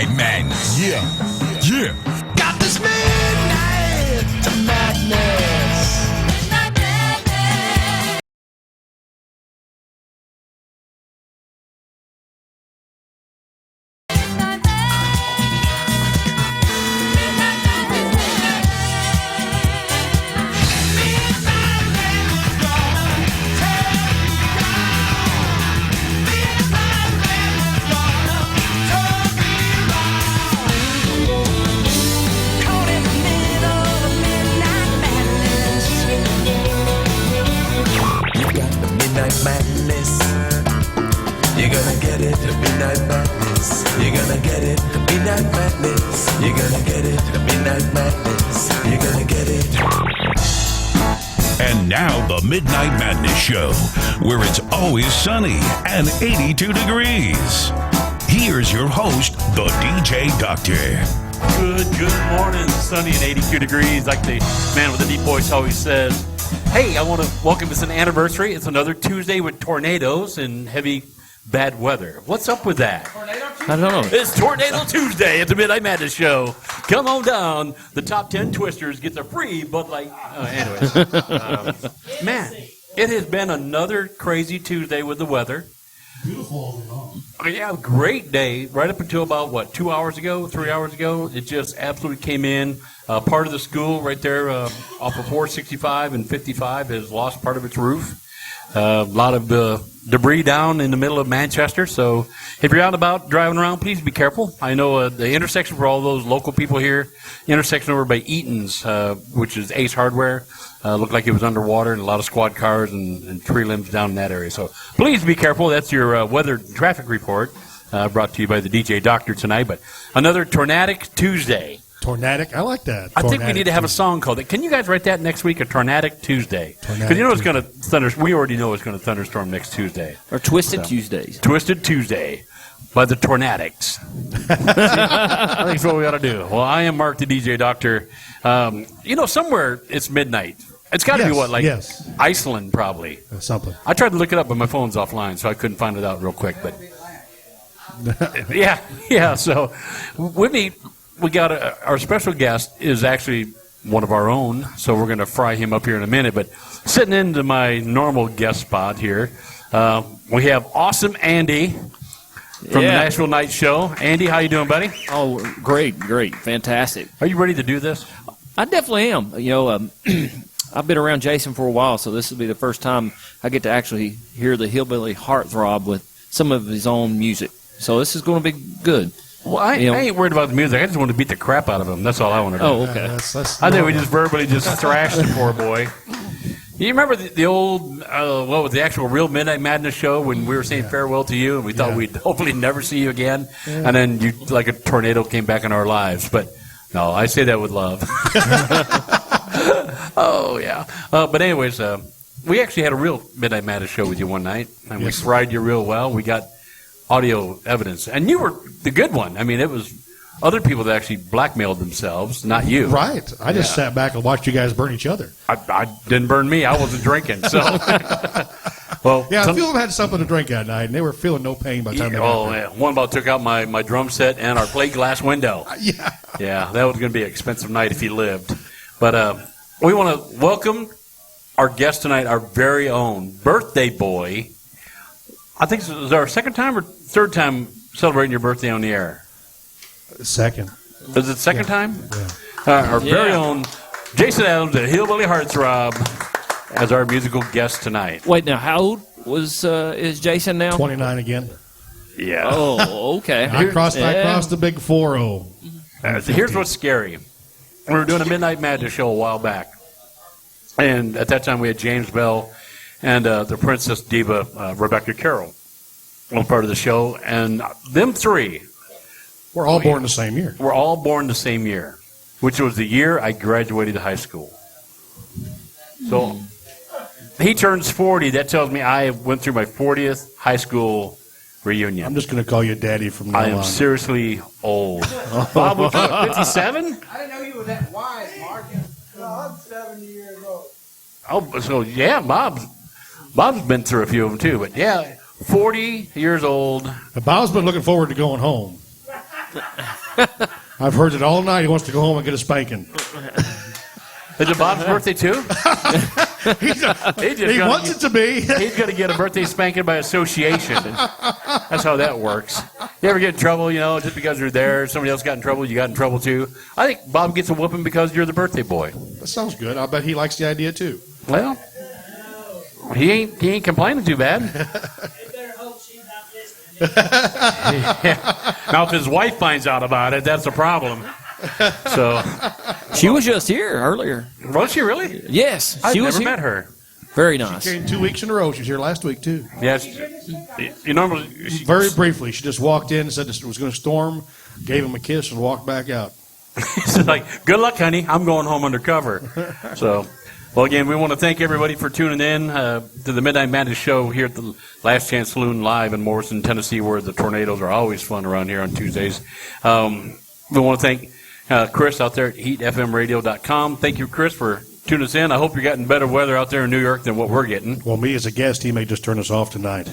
Midnight Madness. Yeah. Got this midnight madness. Midnight madness. Madness. You're gonna get it, midnight madness. You're gonna get it, midnight madness. You're gonna get it, midnight madness. You're gonna get it. And now the Midnight Madness Show, where it's always sunny and 82 degrees. Here's your host, the DJ Doctor. Good morning, sunny and 82 degrees, like the man with the deep voice always says. Hey, I want to welcome, it's an anniversary. It's another Tuesday with tornadoes and heavy bad weather. What's up with that? I don't know. It's Tornado Tuesday at the Midnight Madness Show. Come on down. The top 10 twisters gets a free Bud Light. Anyways. Man, it has been another crazy Tuesday with the weather. Beautiful. Yeah, great day. Right up until about, 3 hours ago? It just absolutely came in. Part of the school right there off of 465 and 55 has lost part of its roof. A lot of debris down in the middle of Manchester. So if you're out and about driving around, please be careful. I know the intersection for all those local people here, intersection over by Eaton's, which is Ace Hardware, looked like it was underwater, and a lot of squad cars and tree limbs down in that area. So please be careful. That's your weather traffic report brought to you by the DJ Doctor tonight. But another Tornadic Tuesday. Tornadic, I like that. I think we need to have a song called it. Can you guys write that next week, a Tornadic Tuesday? Because you know it's going to thunderstorm. We already know it's going to thunderstorm next Tuesday. Or Twisted Tuesdays. Twisted Tuesday by the Tornadics. I think that's what we ought to do. Well, I am Mark, the DJ Doctor. Somewhere it's midnight. It's got to be Iceland probably. Something. I tried to look it up, but my phone's offline, so I couldn't find it out real quick. But yeah. So with me. We got our special guest is actually one of our own, so we're going to fry him up here in a minute. But sitting into my normal guest spot here, we have awesome Andy from the Nashville Night Show. Andy, how you doing, buddy? Oh, great, fantastic. Are you ready to do this? I definitely am. I've been around Jason for a while, so this will be the first time I get to actually hear the hillbilly heartthrob with some of his own music. So this is going to be good. Well, I ain't worried about the music. I just want to beat the crap out of him. That's all I want to do. Oh, okay. I think we just verbally just thrashed the poor boy. You remember the old, what was the actual real Midnight Madness show when we were saying farewell to you and we thought we'd hopefully never see you again? Yeah. And then you, like a tornado, came back in our lives. But no, I say that with love. Oh, yeah. But anyways, we actually had a real Midnight Madness show with you one night, and we fried you real well. We got audio evidence. And you were the good one. I mean, it was other people that actually blackmailed themselves, not you. Right. I just sat back and watched you guys burn each other. I didn't burn me. I wasn't drinking. So, well, a few of them had something to drink that night, and they were feeling no pain by the time they got there. One about took out my drum set and our plate glass window. Yeah, that was going to be an expensive night if he lived. But we want to welcome our guest tonight, our very own birthday boy. I think this is our second time or third time celebrating your birthday on the air. Second. Is it second time? Yeah. Our very own Jason Adams, the Hillbilly Heartthrob, as our musical guest tonight. Wait, now how old is Jason now? 29 again. Yeah. Oh, okay. I crossed the big 4-0. So here's what's scary. We were doing a Midnight Madness show a while back, and at that time we had James Bell and the Princess Diva, Rebecca Carroll, on part of the show. And them three. We're all born the same year. We're all born the same year, which was the year I graduated high school. So he turns 40. That tells me I went through my 40th high school reunion. I'm just going to call you Daddy from now on. I am seriously old. Bob, was 57? I didn't know you were that wise, Mark. No, I'm 70 years old. Oh, so yeah, Bob's been through a few of them too, but 40 years old. Bob's been looking forward to going home. I've heard it all night. He wants to go home and get a spanking. Is it Bob's birthday too? He wants it to be. He's going to get a birthday spanking by association. That's how that works. You ever get in trouble, just because you're there, somebody else got in trouble, you got in trouble too? I think Bob gets a whooping because you're the birthday boy. That sounds good. I bet he likes the idea too. Well, he ain't complaining too bad. Now, if his wife finds out about it, that's a problem. So, She was just here earlier. was she really? Yes, I've she was never here. met her. Very nice. Came 2 weeks in a row. She was here last week too. Yes, you normally. Very briefly, she just walked in and said it was going to storm, gave him a kiss, and walked back out. It's like, good luck, honey. I'm going home undercover. So, well, again, we want to thank everybody for tuning in to the Midnight Madness show here at the Last Chance Saloon live in Morrison, Tennessee, where the tornadoes are always fun around here on Tuesdays. We want to thank Chris out there at heatfmradio.com. Thank you, Chris, for tuning us in. I hope you're getting better weather out there in New York than what we're getting. Well, me as a guest, he may just turn us off tonight.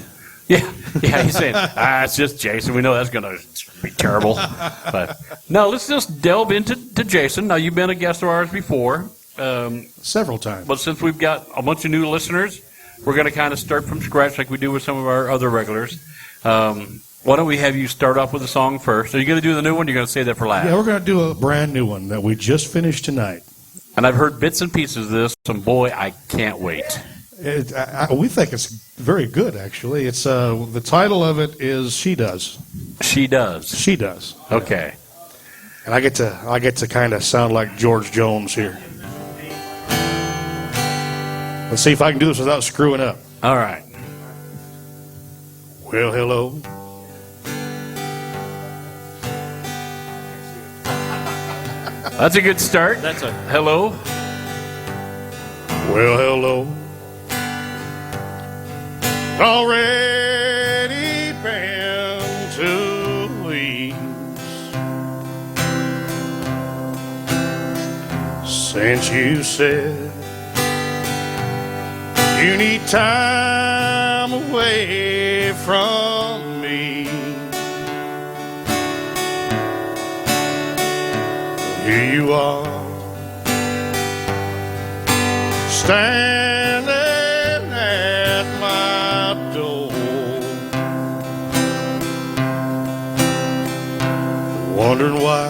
Yeah, he's saying, it's just Jason. We know that's going to be terrible. But no, let's just delve into Jason. Now, you've been a guest of ours before. Several times. But since we've got a bunch of new listeners, we're going to kind of start from scratch like we do with some of our other regulars. Why don't we have you start off with a song first? Are you going to do the new one? Or are you going to say that for last? Yeah, we're going to do a brand new one that we just finished tonight. And I've heard bits and pieces of this, and boy, I can't wait. We think it's very good, actually. It's the title of it is "She Does." She does. She does. Okay. And I get to kind of sound like George Jones here. Let's see if I can do this without screwing up. All right. Well, hello. That's a good start. That's a Hello. Well, hello. Already been 2 weeks since you said you need time away from me. Here you are, standing at my door, wondering why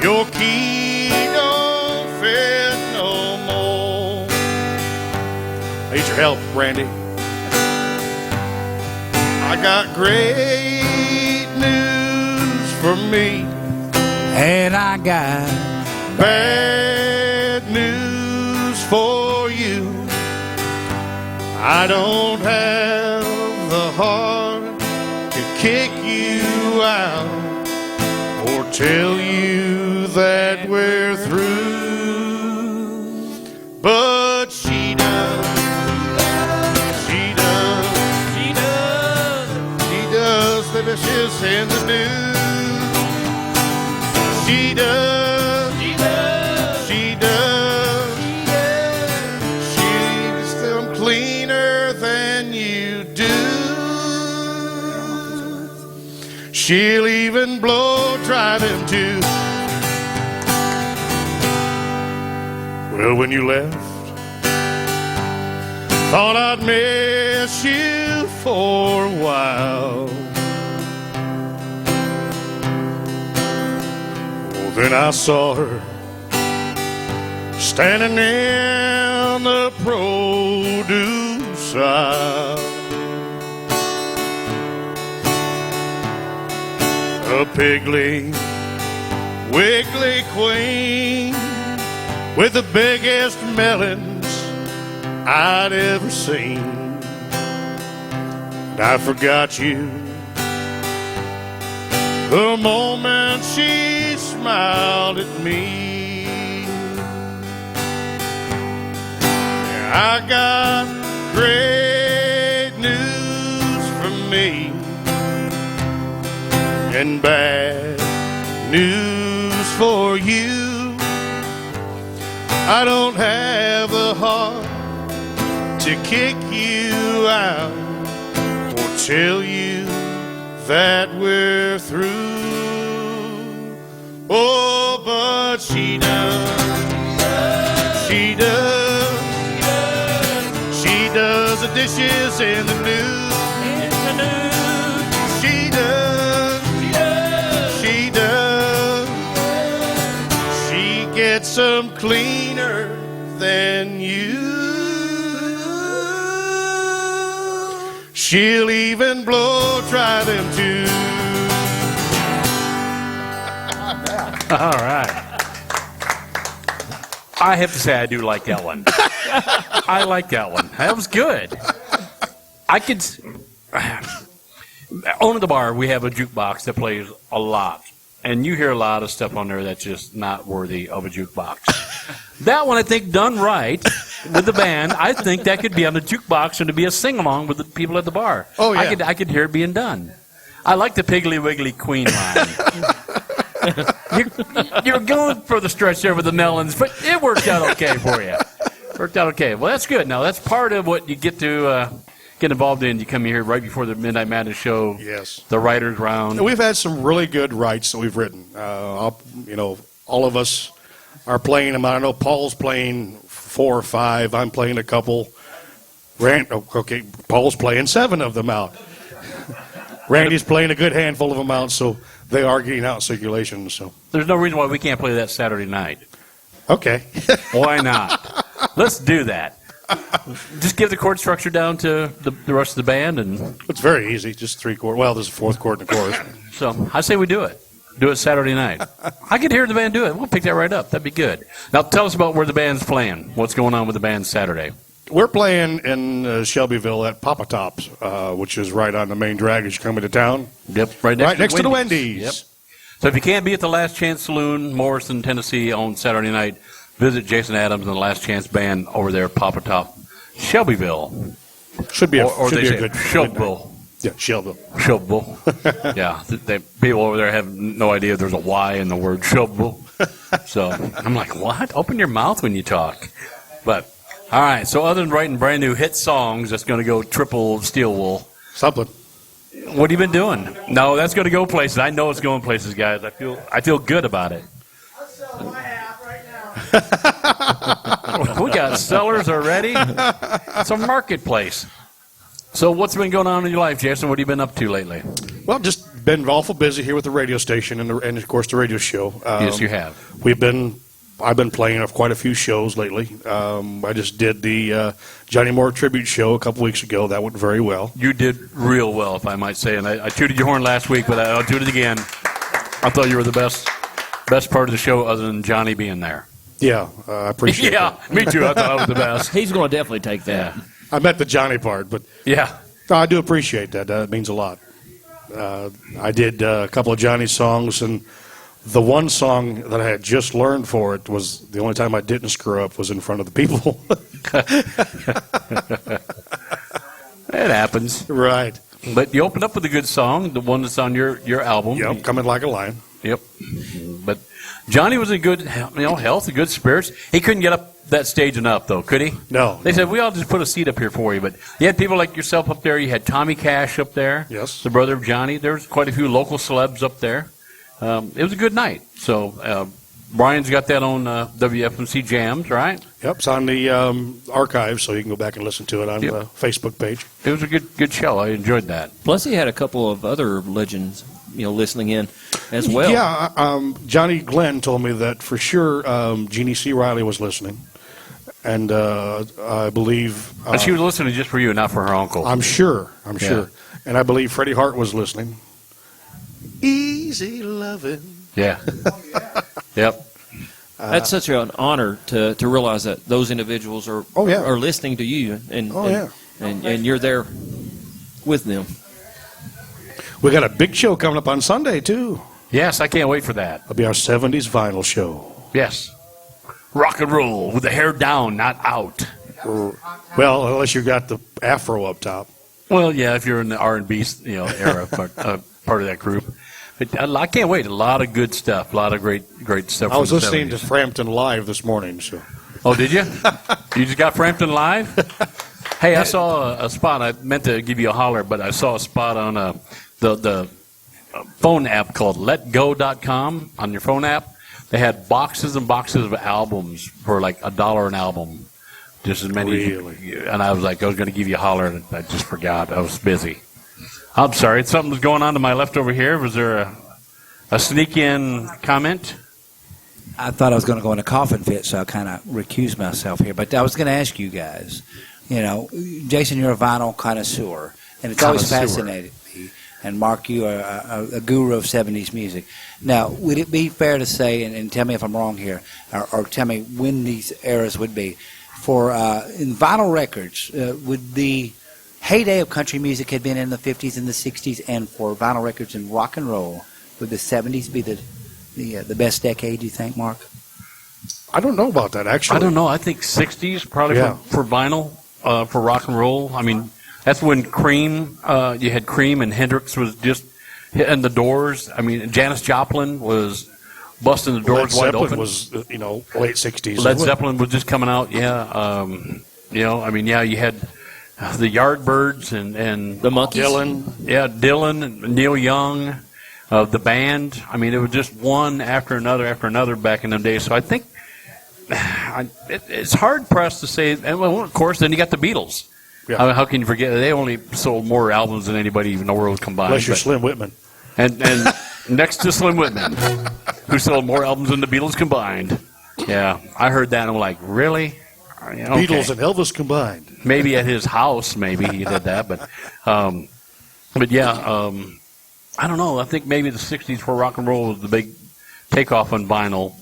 your key don't fit no more. I need your help, Randy. I got great news for me, And I got bad news for you. I don't have the heart to kick you out or tell you that we're through. But she does. She does. She does. She does. Baby, she's in the news. She does. She does. She does. She's still cleaner than you do. She'll even blow dry them too. Well, when you left, thought I'd miss you for a while. Then I saw her standing in the produce aisle, a piggly, wiggly queen with the biggest melons I'd ever seen. And I forgot you the moment she smiled at me. I got great news for me and bad news for you. I don't have the heart to kick you out or tell you that we're through. Oh, but she does. She does. She does the dishes in the news. She does. She does. She gets them cleaner than you. She'll even blow dry them too. All right. I have to say I do like that one. I like that one. That was good. I could... Owning the bar, we have a jukebox that plays a lot. And you hear a lot of stuff on there that's just not worthy of a jukebox. That one, I think, done right with the band, I think that could be on the jukebox and to be a sing-along with the people at the bar. Oh, yeah. I could hear it being done. I like the Piggly Wiggly Queen line. You're going for the stretch there with the melons, but it worked out okay for you. Worked out okay. Well, that's good. Now, that's part of what you get to get involved in. You come here right before the Midnight Madness show. Yes. The writers' round. We've had some really good writes that we've written. All of us are playing them. I know Paul's playing 4 or 5. I'm playing a couple. Paul's playing 7 of them out. Randy's playing a good handful of them out, so they are getting out in circulation. So there's no reason why we can't play that Saturday night. Okay. Why not? Let's do that. Just give the chord structure down to the rest of the band, and It's very easy, just 3 chords. Well, there's a 4th chord and a chorus. so I say we do it. Do it Saturday night. I could hear the band do it. We'll pick that right up. That'd be good. Now tell us about where the band's playing. What's going on with the band Saturday? We're playing in Shelbyville at Papa Top's, which is right on the main drag as you come into town. Yep, Right next to the Wendy's. Yep. So if you can't be at the Last Chance Saloon, Morrison, Tennessee, on Saturday night, visit Jason Adams and the Last Chance Band over there at Papa Top, Shelbyville. Should be a, Or should they be say a good Shelbyville. Yeah, Shelbyville. Shelbyville. Yeah, people over there have no idea there's a Y in the word Shelbyville. So I'm like, what? Open your mouth when you talk. But, all right, so other than writing brand new hit songs, that's going to go triple steel wool. Something. What have you been doing? No, that's going to go places. I know it's going places, guys. I feel good about it. I'll sell my half right now. We got sellers already. It's a marketplace. So what's been going on in your life, Jason? What have you been up to lately? Well, just been awful busy here with the radio station and of course, the radio show. Yes, you have. I've been playing quite a few shows lately. I just did the Johnny Moore tribute show a couple weeks ago. That went very well. You did real well, if I might say. And I tooted your horn last week, but I'll toot it again. I thought you were the best part of the show other than Johnny being there. Yeah, I appreciate it. Yeah, me too. I thought I was the best. He's going to definitely take that. I meant the Johnny part, but Yeah. no, I do appreciate that. That means a lot. I did a couple of Johnny songs, and the one song that I had just learned for it was the only time I didn't screw up was in front of the people. It happens. Right. But you opened up with a good song, the one that's on your album. Yep, coming like a lion. Yep. But Johnny was in good health, in good spirits. He couldn't get up that stage enough, though, could he? No. They said, we all just put a seat up here for you. But you had people like yourself up there. You had Tommy Cash up there. Yes. The brother of Johnny. There was quite a few local celebs up there. It was a good night. So Brian's got that on WFMC Jams, right? Yep, it's on the archive, so you can go back and listen to it on the Facebook page. It was a good show. I enjoyed that. Plus, he had a couple of other legends, listening in as well. Yeah, Johnny Glenn told me that for sure Jeannie C. Riley was listening. And I believe... And she was listening just for you, not for her uncle. I'm sure. And I believe Freddie Hart was listening. Easy loving. Yeah. Yep. That's such an honor to realize that those individuals are listening to you, and you're there with them. We got a big show coming up on Sunday, too. Yes, I can't wait for that. It'll be our 70s vinyl show. Yes. Rock and roll with the hair down, not out. Well, unless you got the afro up top. Well, yeah, if you're in the R&B era, part of that group. But I can't wait. A lot of good stuff. A lot of great stuff. I was from the listening 70s. to Frampton Live this morning. So. Oh, did you? You just got Frampton Live? Hey, I saw a spot. I meant to give you a holler, but I saw a spot on the phone app called LetGo.com on your phone app. They had boxes and boxes of albums for like $1 an album, just as many. Really? And I was like, I was going to give you a holler, and I just forgot. I was busy. I'm sorry. Something was going on to my left over here. Was there a sneak in comment? I thought I was going to go in a coughing fit, so I kind of recused myself here. But I was going to ask you guys, Jason, you're a vinyl connoisseur, and it's always fascinated me. And Mark, you are a guru of 70s music. Now, would it be fair to say, and tell me if I'm wrong here, or tell me when these eras would be, for in vinyl records, would the heyday of country music had been in the 50s and the 60s, and for vinyl records in rock and roll, would the 70s be the best decade, do you think, Mark? I don't know about that, actually. I don't know. I think 60s probably for vinyl, for rock and roll. I mean, that's when Cream, you had Cream and Hendrix was just hitting the doors. I mean, Janis Joplin was busting the doors wide open. Was, late 60s. Led Zeppelin was just coming out, yeah. You had the Yardbirds and The Monkees. Dylan, and Neil Young, the band. I mean, it was just one after another back in them days. So I think it's hard pressed to say. And well, of course, then you got the Beatles. Yeah. I mean, how can you forget? They only sold more albums than anybody in the world combined. Unless you're Slim Whitman. And next to Slim Whitman, who sold more albums than the Beatles combined. Yeah, I heard that and I'm like, really? Okay. Beatles and Elvis combined. Maybe at his house, maybe he did that, but I don't know. I think maybe the '60s for rock and roll was the big takeoff on vinyl.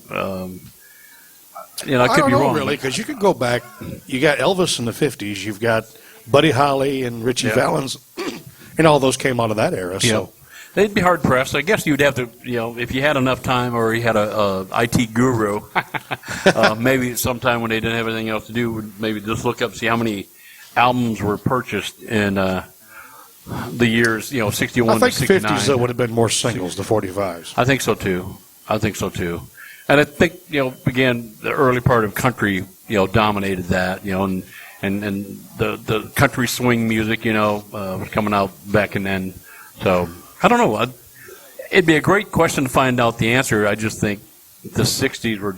I could be wrong. Really, because you could go back. You got Elvis in the '50s. You've got Buddy Holly and Richie Valens, and all those came out of that era. So they'd be hard pressed. I guess you'd have to, if you had enough time, or you had a IT guru, maybe sometime when they didn't have anything else to do, would maybe just look up, see how many albums were purchased in the years, 61 to 69. I think 50s though would have been more singles, the 45s. I think so too. And I think, again, the early part of country, dominated that, and the country swing music, was coming out back and then. So, I don't know. It'd be a great question to find out the answer. I just think the 60s were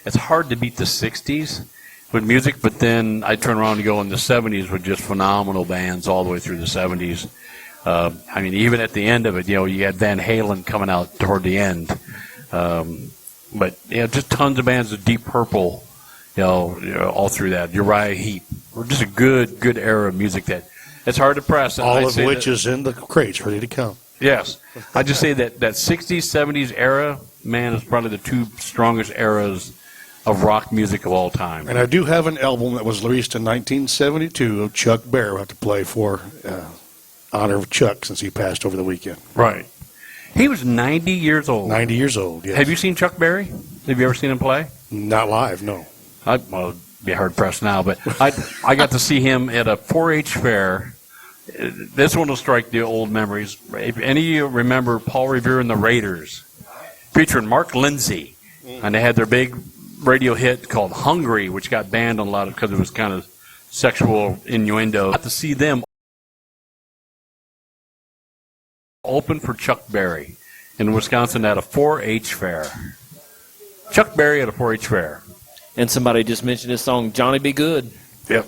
it's hard to beat the 60s with music, but then I turn around and go, and the 70s were just phenomenal bands all the way through the 70s. Even at the end of it, you had Van Halen coming out toward the end. But just tons of bands of Deep Purple, all through that. Uriah Heep, just a good era of music that it's hard to press. All of which is in the crates, ready to come. Yes, I just say that 60s, 70s era, man, is probably the two strongest eras of rock music of all time. And I do have an album that was released in 1972 of Chuck Berry. I have to play for honor of Chuck since he passed over the weekend. Right. He was 90 years old. 90 years old, yes. Have you seen Chuck Berry? Have you ever seen him play? Not live, no. I'd be hard-pressed now, but I got to see him at a 4-H fair. This one will strike the old memories. If any of you remember Paul Revere and the Raiders, featuring Mark Lindsay, and they had their big radio hit called Hungry, which got banned on a lot of because it was kind of sexual innuendo. I got to see them open for Chuck Berry in Wisconsin at a 4-H fair. Chuck Berry at a 4-H fair. And somebody just mentioned his song, Johnny Be Good. Yep.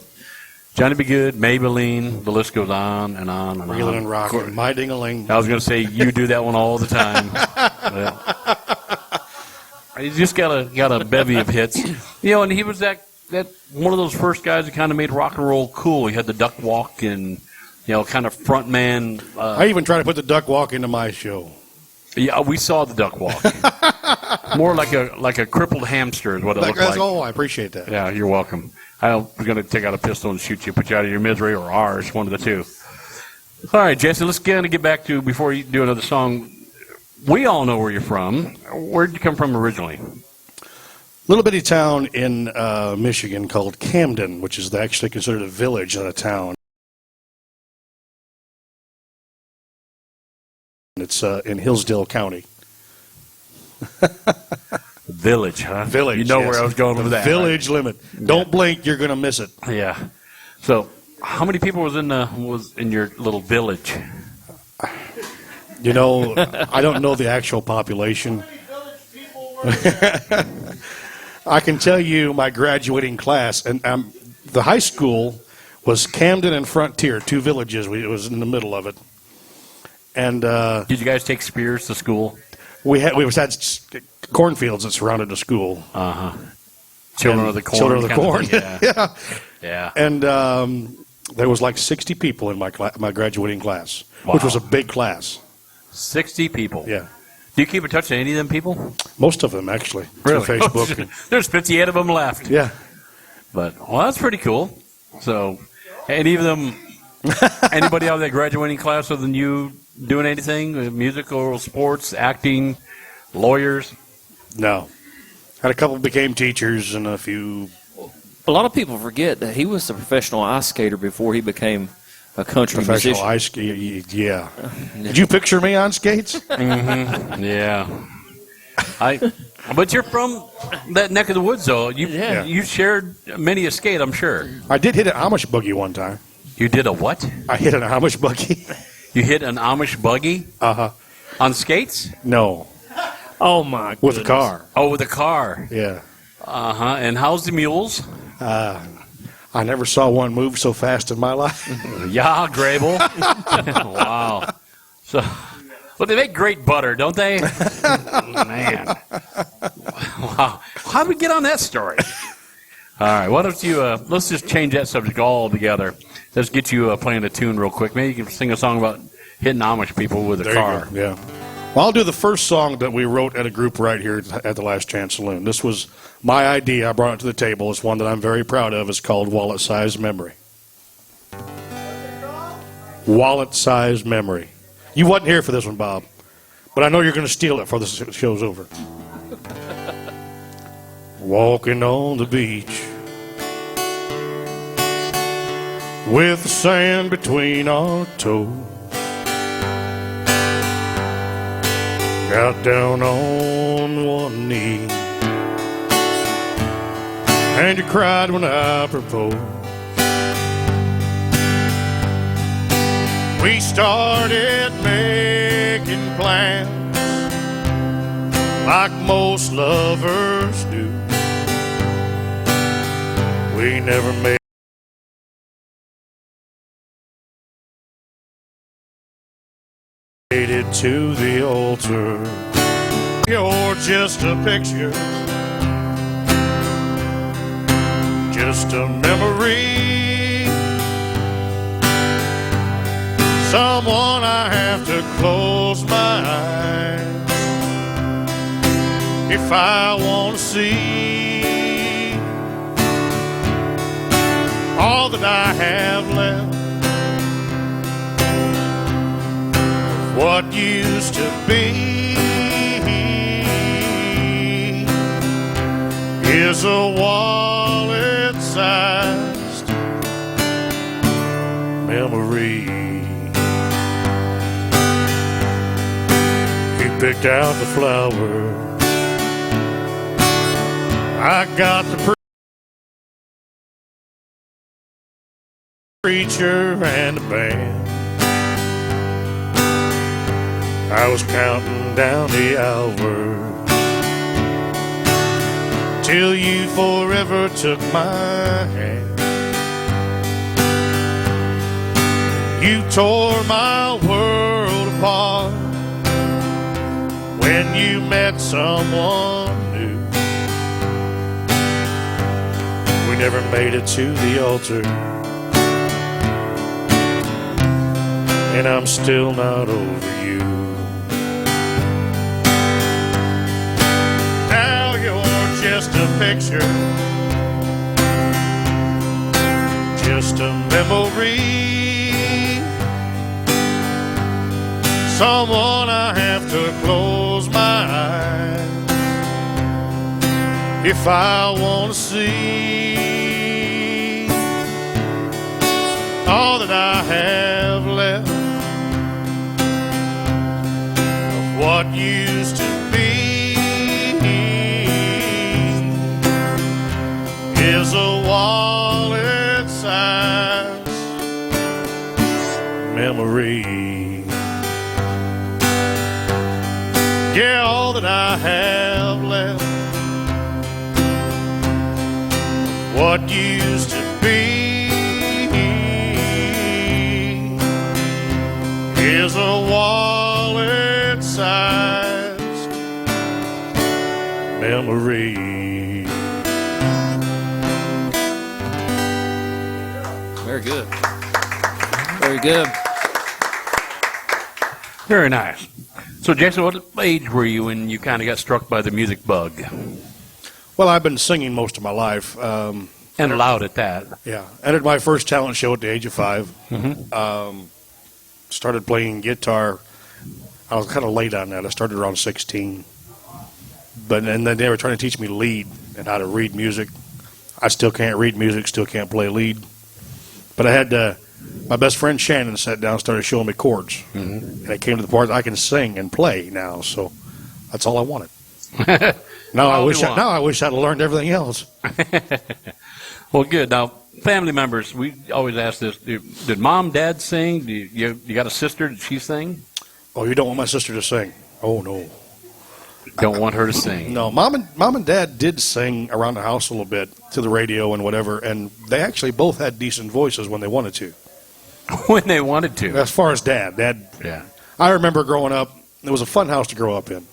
Johnny Be Good, Maybelline, the list goes on and on and Reelin' on. and Rockin', My Ding-a-Ling. I was going to say, you do that one all the time. You just got a bevy of hits. And he was that one of those first guys that kind of made rock and roll cool. He had the duck walk and, kind of front man. I even tried to put the duck walk into my show. Yeah, we saw the duck walk. More like a crippled hamster is what it looked like. Oh, I appreciate that. Yeah, you're welcome. I was going to take out a pistol and shoot you, put you out of your misery, or ours, one of the two. All right, Jason, let's kind of get back to, before you do another song, we all know where you're from. Where did you come from originally? Little bitty town in Michigan called Camden, which is actually considered a village, not a town. It's in Hillsdale County. Village, huh? Village. You know yes. where I was going with that. Village limit. Don't blink, you're going to miss it. Yeah. So, how many people was in your little village? You know, I don't know the actual population. I can tell you my graduating class, and the high school was Camden and Frontier, two villages. It was in the middle of it. And Did you guys take spears to school? we had cornfields that surrounded the school. Children of the corn. Children of the kind corn. thing, yeah. Yeah. Yeah. And there was like 60 people in my graduating class, which was a big class. 60 people. Yeah. Do you keep in touch with any of them people? Most of them, actually, through Facebook. There's 58 of them left. Yeah. But, well, that's pretty cool. So, any of them, anybody out of that graduating class other than you doing anything? Musical, sports, acting, lawyers? No. Had a couple became teachers and a few. A lot of people forget that he was a professional ice skater before he became a country Professional musician. ice skate, yeah. Did you picture me on skates? Yeah. But you're from that neck of the woods, though. You shared many a skate, I'm sure. I did hit an Amish buggy one time. You did a what? I hit an Amish buggy. You hit an Amish buggy? On skates? No, Oh, my with a car. Oh, with a car. Yeah. And how's the mules? I never saw one move so fast in my life. Yeah, Grable. Wow. So, well, they make great butter, don't they? Man. Wow. How did we get on that story? All right. Why don't you, let's just change that subject altogether. Let's get you playing a tune real quick. Maybe you can sing a song about hitting Amish people with a There car. you go. Yeah. Well, I'll do the first song that we wrote at a group right here at the Last Chance Saloon. This was my idea. I brought it to the table. It's one that I'm very proud of. It's called Wallet Size Memory. Wallet Size Memory. You wasn't here for this one, Bob, but I know you're going to steal it before the show's over. Walking on the beach with the sand between our toes. Got down on one knee and you cried when I proposed. We started making plans like most lovers do. We never made it to the altar. You're just a picture, just a memory, someone I have to close my eyes if I want to see all that I have left. What used to be is a wallet-sized memory. He picked out the flower, I got the preacher and the band. I was counting down the hours till you forever took my hand. You tore my world apart when you met someone new. We never made it to the altar, and I'm still not over you. Now you're just a picture, just a memory, someone I have to close my eyes if I want to see all that I have left of what used to be is a wallet-sized memory. Yeah, all that I have left, what used to be, is a wallet-sized memory. Very good. Very good. Very nice. So, Jason, what age were you when you kind of got struck by the music bug? Well, I've been singing most of my life. And loud at that. Yeah, entered my first talent show at the age of 5. Mm-hmm. Started playing guitar. I was kind of late on that. I started around 16. And then they were trying to teach me lead and how to read music. I still can't read music, still can't play lead. But I had my best friend Shannon sat down and started showing me chords. Mm-hmm. And it came to the part that I can sing and play now, so that's all I wanted. Now I wish I'd have learned everything else. Well, good. Now, family members, we always ask this. Did mom, dad sing? You got a sister? Did she sing? Oh, you don't want my sister to sing? Oh, no. Don't want her to sing. No, mom and dad did sing around the house a little bit to the radio and whatever, and they actually both had decent voices when they wanted to. When they wanted to. As far as dad, Yeah. I remember growing up, it was a fun house to grow up in.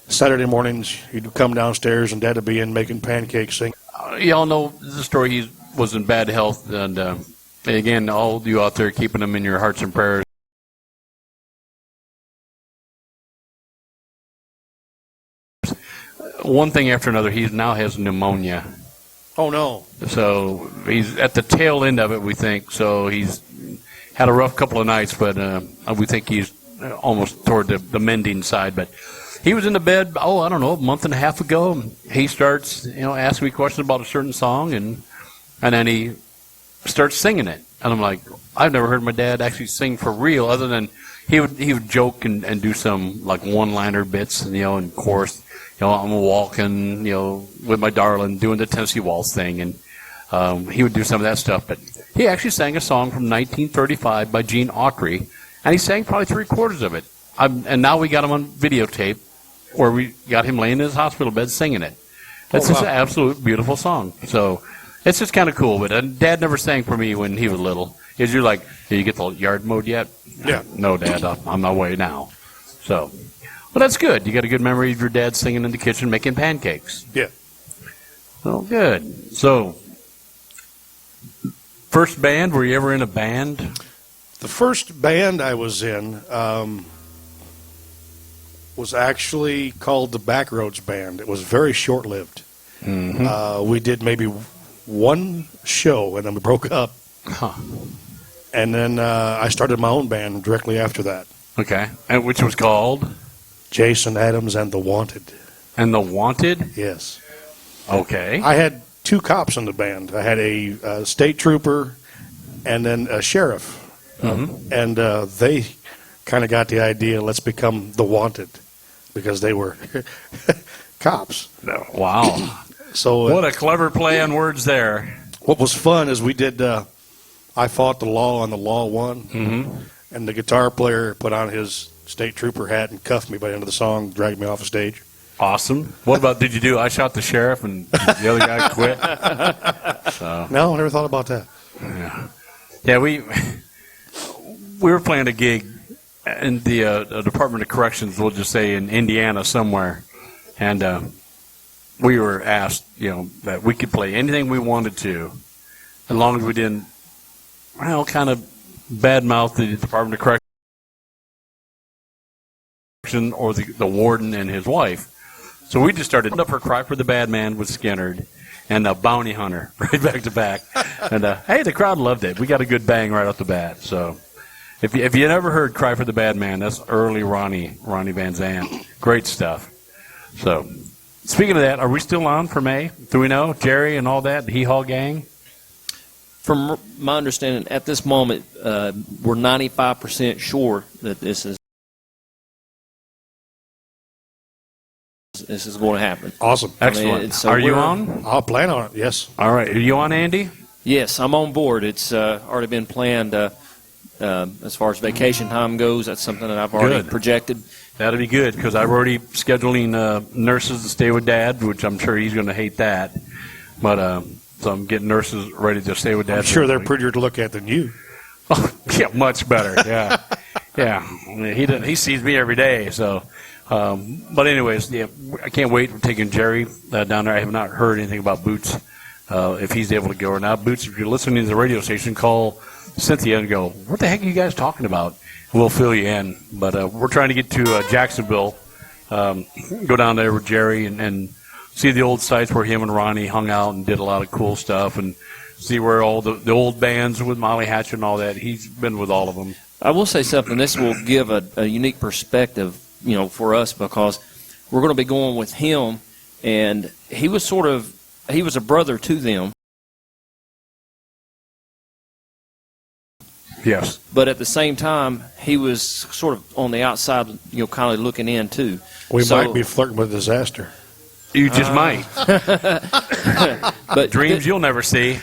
Saturday mornings, you'd come downstairs and Dad would be in making pancakes, singing. Y'all know the story. He was in bad health, and again, all of you out there keeping him in your hearts and prayers. One thing after another, he now has pneumonia. Oh, no. So he's at the tail end of it, we think. So he's had a rough couple of nights, but we think he's almost toward the mending side. But he was in the bed, I don't know, a month and a half ago. He starts, asking me questions about a certain song, and then he starts singing it. And I'm like, I've never heard my dad actually sing for real, other than he would joke and do some like one-liner bits, and chorus. I'm walking, with my darling, doing the Tennessee Waltz thing, and he would do some of that stuff. But he actually sang a song from 1935 by Gene Autry, and he sang probably 3/4 of it. And now we got him on videotape, where we got him laying in his hospital bed singing it. It's just an absolute beautiful song. So it's just kind of cool. But Dad never sang for me when he was little. You're like, did you get the yard mowed yet? Yeah. No, Dad, I'm on my way now. So. Well, that's good. You got a good memory of your dad singing in the kitchen making pancakes. Yeah. Well, good. So, first band, were you ever in a band? The first band I was in was actually called the Backroads Band. It was very short-lived. Mm-hmm. We did maybe one show, and then we broke up. Huh. And then I started my own band directly after that. Okay. And which was called? Jason Adams and the Wanted. And the Wanted? Yes. Okay. I had 2 cops in the band. I had a state trooper and then a sheriff. Mm-hmm. And they kind of got the idea, let's become the Wanted, because they were cops. Wow. So what a clever play on words there. what was fun is we did I Fought the Law on the Law One. Mm-hmm. And the guitar player put on his state trooper hat and cuffed me by the end of the song, dragged me off the stage. Awesome. What about, did you do I Shot the Sheriff and the other guy quit? So. No, I never thought about that. Yeah, we were playing a gig in the Department of Corrections, we'll just say in Indiana somewhere, and we were asked, that we could play anything we wanted to, as long as we didn't, kind of badmouth the Department of Corrections or the warden and his wife. So we just started up for Cry for the Bad Man with Skinnerd and Bounty Hunter right back to back. And hey, the crowd loved it. We got a good bang right off the bat. So if you never heard Cry for the Bad Man, that's early Ronnie Van Zant. Great stuff. So speaking of that, are we still on for May? Do we know? Jerry and all that, the Hee Haw Gang? From my understanding, at this moment, we're 95% sure that this is going to happen. Awesome. Excellent. So are you on? I'll plan on it, yes. All right. Are you on, Andy? Yes, I'm on board. It's already been planned as far as vacation time goes. That's something that I've already Good. projected. That'll be good because I'm already scheduling nurses to stay with Dad, which I'm sure he's going to hate that. But so I'm getting nurses ready to stay with Dad. I'm sure they're prettier to look at than you. Oh, yeah, much better. Yeah, yeah. He sees me every day. So, but anyways, yeah, I can't wait for taking Jerry down there. I have not heard anything about Boots. If he's able to go or not. Boots, if you're listening to the radio station, call Cynthia and go, what the heck are you guys talking about? We'll fill you in. But we're trying to get to Jacksonville, go down there with Jerry and see the old sites where him and Ronnie hung out and did a lot of cool stuff and see where all the old bands with Molly Hatchet and all that. He's been with all of them. I will say something. This will give a unique perspective, for us because we're going to be going with him, and he was a brother to them. Yes. But at the same time, he was sort of on the outside, kind of looking in too. We might be flirting with disaster. You just might. But Dreams you'll never see.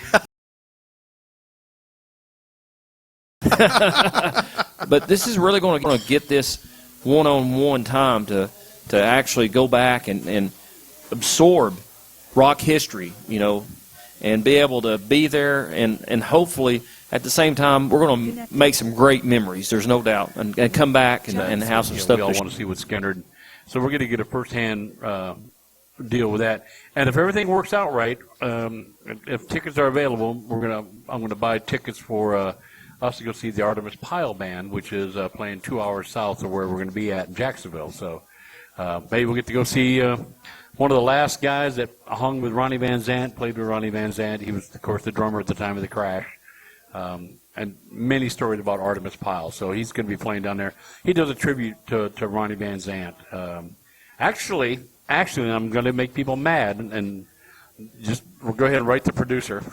But this is really going to get this one-on-one time to actually go back and absorb rock history, and be able to be there and hopefully at the same time we're going to make some great memories. There's no doubt, and come back and have some stuff. We all want to see what's Skynyrd. So we're going to get a first-hand deal with that. And if everything works out right, if tickets are available, I'm going to buy tickets for us to go see the Artemis Pyle Band, which is playing 2 hours south of where we're going to be at in Jacksonville. So maybe we'll get to go see one of the last guys that hung with Ronnie Van Zant, played with Ronnie Van Zant. He was, of course, the drummer at the time of the crash. And many stories about Artemis Pyle. So he's going to be playing down there. He does a tribute to Ronnie Van Zant. Actually, I'm going to make people mad and just we'll go ahead and write the producer.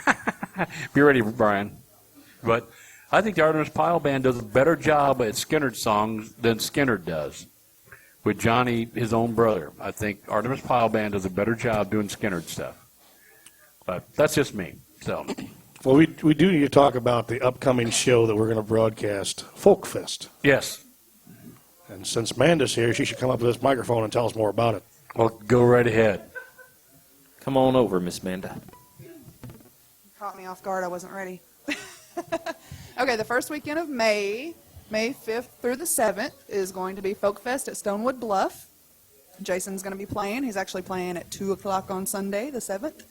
Be ready, Brian. But I think the Artemis Pyle Band does a better job at Skynyrd songs than Skynyrd does. With Johnny, his own brother, I think Artemis Pyle Band does a better job doing Skynyrd stuff. But that's just me. So, Well, we do need to talk about the upcoming show that we're going to broadcast, Folk Fest. yes. And since Amanda's here, she should come up to this microphone and tell us more about it. Well, go right ahead. Come on over, Miss Amanda. Caught me off guard. I wasn't ready. Okay, the first weekend of May 5th through the 7th, is going to be Folk Fest at Stonewood Bluff. Jason's going to be playing. He's actually playing at 2 o'clock on Sunday, the 7th.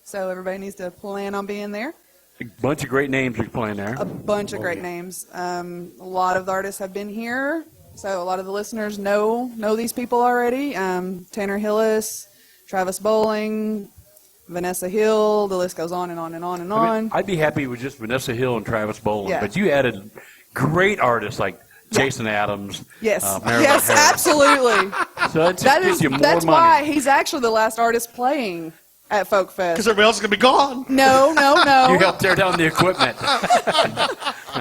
So everybody needs to plan on being there. A bunch of great names are playing there. A bunch of great names. A lot of the artists have been here, so a lot of the listeners know these people already. Tanner Hillis, Travis Bowling, Vanessa Hill, the list goes on and on and on and on. I mean, I'd be happy with just Vanessa Hill and Travis Bowling, Yeah. but you added great artists like Jason Adams. Yes, Marilyn yes, Harris. absolutely. So it just gives you more That's money. why he's actually the last artist playing at Folk Fest. everybody else is going to be gone. No. You helped tear down the equipment.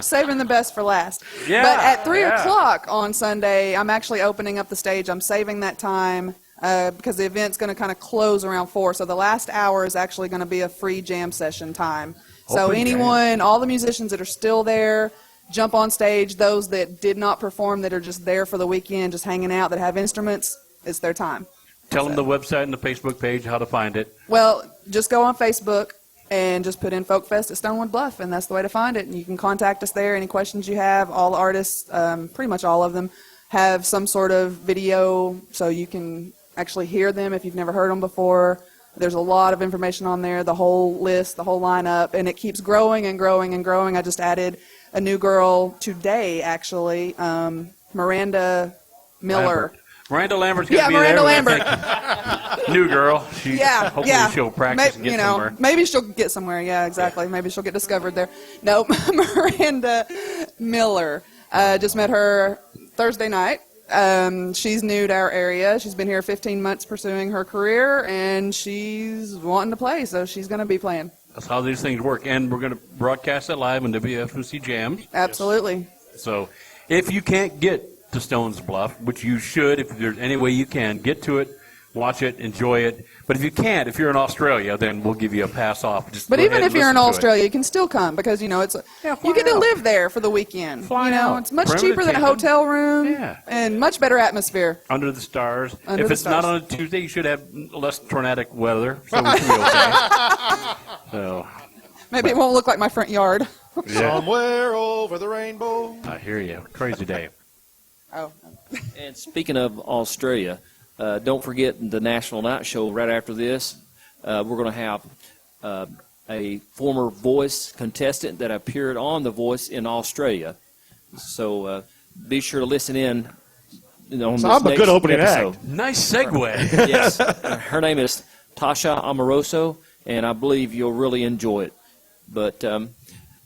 Saving the best for last. Yeah, But at 3 yeah. o'clock on Sunday, I'm actually opening up the stage. I'm saving that time because the event's going to kind of close around 4. So the last hour is actually going to be a free jam session time. So Open anyone, all the musicians that are still there, jump on stage. Those that did not perform, that are just there for the weekend, just hanging out, that have instruments, it's their time. Tell them the website and the Facebook page, how to find it. Well, just go on Facebook and just put in Folk Fest at Stonewood Bluff, and that's the way to find it. And you can contact us there. Any questions you have, all the artists, pretty much all of them, have some sort of video so you can actually hear them if you've never heard them before. There's a lot of information on there, the whole list, the whole lineup, and it keeps growing and growing and growing. I just added a new girl today, actually, Miranda Miller. Miranda Lambert's going to Yeah, be Miranda there. Lambert. New girl. Hopefully yeah. she'll practice and get somewhere. Maybe she'll get somewhere. Yeah, exactly. Maybe she'll get discovered there. No, Miranda Miller. Just met her Thursday night. She's new to our area. She's been here 15 months pursuing her career, and she's wanting to play, so she's going to be playing. That's how these things work. And we're going to broadcast it live on WFMC Jams. Absolutely. So if you can't get to Stones Bluff, which you should, if there's any way you can, get to it watch it, enjoy it. But if you can't, if you're in Australia, then we'll give you a pass off. Just But go even ahead if and you're in listen to it. Australia, you can still come because it's Yeah, you get to fly out. live there for the weekend. Fly out. It's much Perimeter cheaper than a camping. hotel room. Yeah. And much better atmosphere. Under the stars. Under if the it's not stars. on a Tuesday, you should have less tornadic weather, so we should be okay. So, Maybe it won't look like my front yard. Somewhere over the rainbow. I hear you. Crazy day. Oh. And speaking of Australia, don't forget the National Night Show right after this. We're going to have a former Voice contestant that appeared on The Voice in Australia. So be sure to listen in. On So this I'm a next good opening episode. act. Nice segue. Yes, her name is Tasha Amoroso, and I believe you'll really enjoy it. But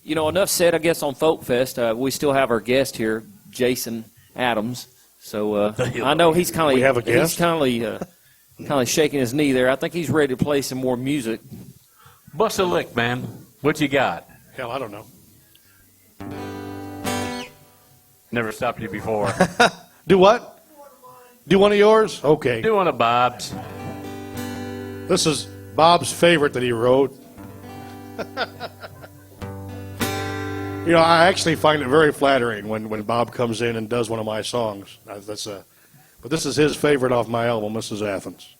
enough said, I guess, on Folk Fest. We still have our guest here, Jason Adams. So I know he's kind of We have a guest? He's kind of shaking his knee there. I think he's ready to play some more music. Bust a lick, man. What you got? Hell, I don't know. Never stopped you before. Do what? Do one of yours? Okay. Do one of Bob's. This is Bob's favorite that he wrote. I actually find it very flattering when Bob comes in and does one of my songs. But this is his favorite off my album. This is Athens.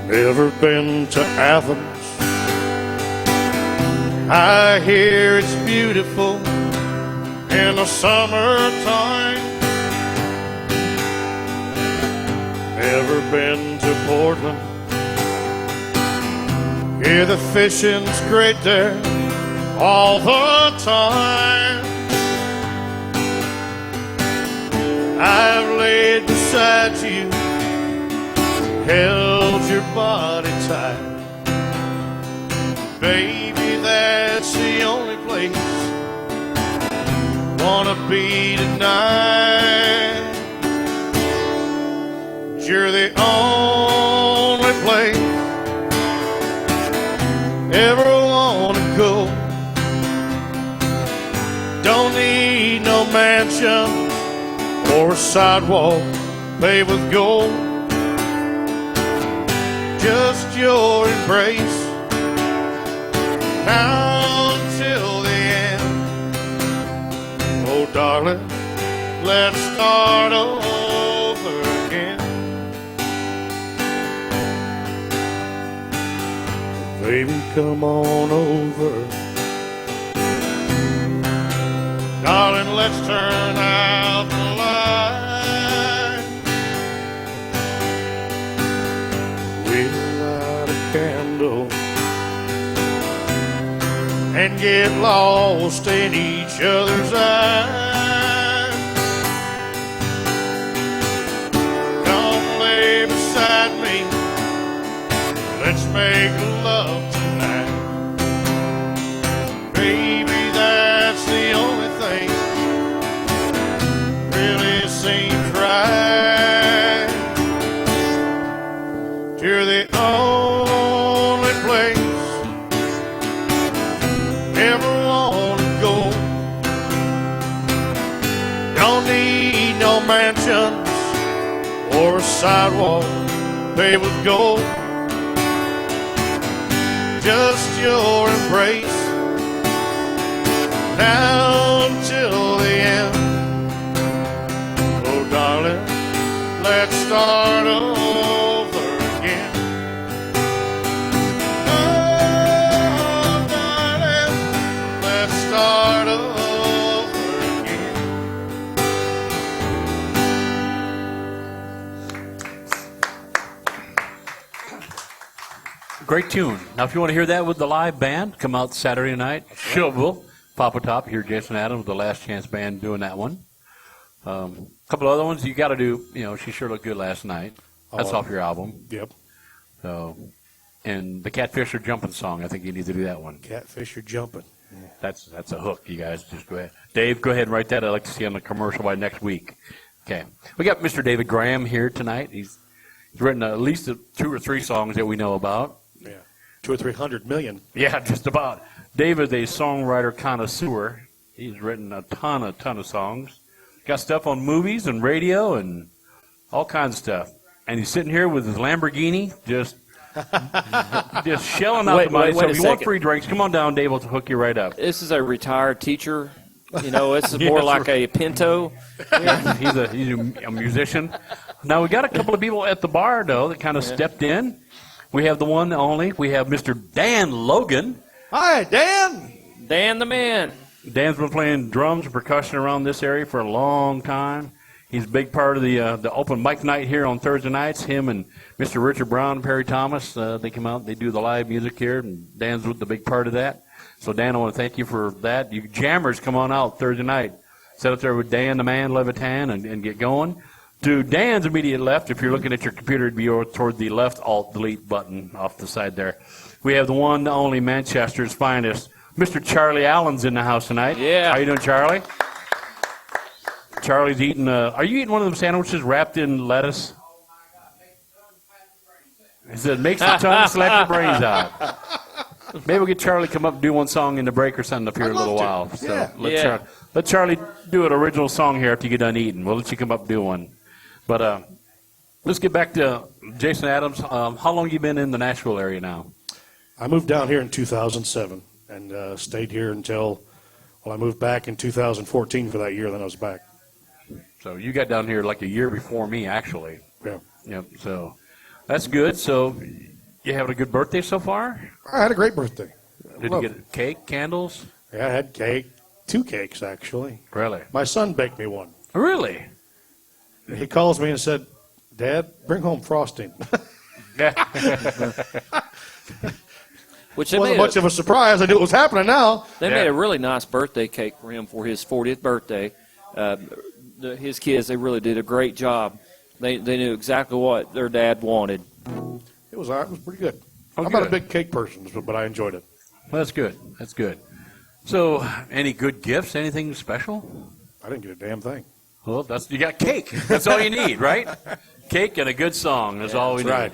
Never been to Athens. I hear it's beautiful in the summertime. Never been to Portland. Yeah, the fishing's great there all the time. I've laid beside you, held your body tight. Baby, that's the only place wanna be tonight. You're the only place ever wanna go. Don't need no mansion or a sidewalk paved with gold. Just your embrace now until the end. Oh, darling, let's start over again. Baby, come on over. Darling, let's turn out the light. We'll light a candle and get lost in each other's eyes. Come lay beside me, let's make love tonight. Baby, that's the only thing really seems right. You're the only place ever wanna go. Don't need no mansions or a sidewalk paved with gold. Just your embrace now until the end. Oh, darling, let's start over again. Oh, darling, let's start over again. Great tune. Now, if you want to hear that with the live band, come out Saturday night. Shelbyville, Papa Top, hear Jason Adams, the Last Chance Band, doing that one. A couple other ones you got to do. She Sure Looked Good Last Night. That's off your album. Yep. So, and the Catfish Are Jumping song. I think you need to do that one. Catfish are jumping. That's a hook. You guys just go ahead. Dave, go ahead and write that. I'd like to see on the commercial by next week. Okay. We got Mr. David Graham here tonight. He's written at least 2 or 3 songs that we know about. Yeah. 200 or 300 million. Yeah, just about. David, a songwriter connoisseur. He's written a ton of songs. Got stuff on movies and radio and all kinds of stuff. And he's sitting here with his Lamborghini, just shelling out the money. So if you want free drinks, come on down, Dave. We'll hook you right up. This is a retired teacher. You know, this is more like a Pinto. He's a musician. Now, we got a couple of people at the bar, though, that kind of stepped in. We have the one and only. We have Mr. Dan Logan. Hi, Dan. Dan the man. Dan's been playing drums and percussion around this area for a long time. He's a big part of the open mic night here on Thursday nights. Him and Mr. Richard Brown and Perry Thomas, they come out, they do the live music here, and Dan's the big part of that. So, Dan, I want to thank you for that. You jammers, come on out Thursday night. Sit up there with Dan the Man, Levitan, and get going. To Dan's immediate left, if you're looking at your computer, it'd be toward the left Alt-Delete button off the side there. We have the one, the only Manchester's finest, Mr. Charlie Allen's in the house tonight. Yeah. How you doing, Charlie? Charlie's eating, are you eating one of them sandwiches wrapped in lettuce? He said, makes the tongue slap your brains out. Maybe we'll get Charlie to come up and do one song in the break or something up here in a little while. So let Charlie do an original song here after you get done eating. We'll let you come up and do one. But let's get back to Jason Adams. How long have you been in the Nashville area now? I moved down here in 2007 and stayed here until, I moved back in 2014 for that year, then I was back. So you got down here like a year before me, actually. Yeah. Yep. So that's good. So you having a good birthday so far? I had a great birthday. Did you get cake, candles? Yeah, I had cake. 2 cakes, actually. Really? My son baked me one. Really? He calls me and said, Dad, bring home frosting. Which they Wasn't made much of a surprise. I knew it was happening now. They made a really nice birthday cake for him for his 40th birthday. His kids, they really did a great job. They knew exactly what their dad wanted. It was pretty good. Oh, I'm not a good. big cake person, but I enjoyed it. Well, that's good. That's good. So, any good gifts? Anything special? I didn't get a damn thing. Well, you got cake. That's all you need, right? Cake and a good song. That's all we need. right.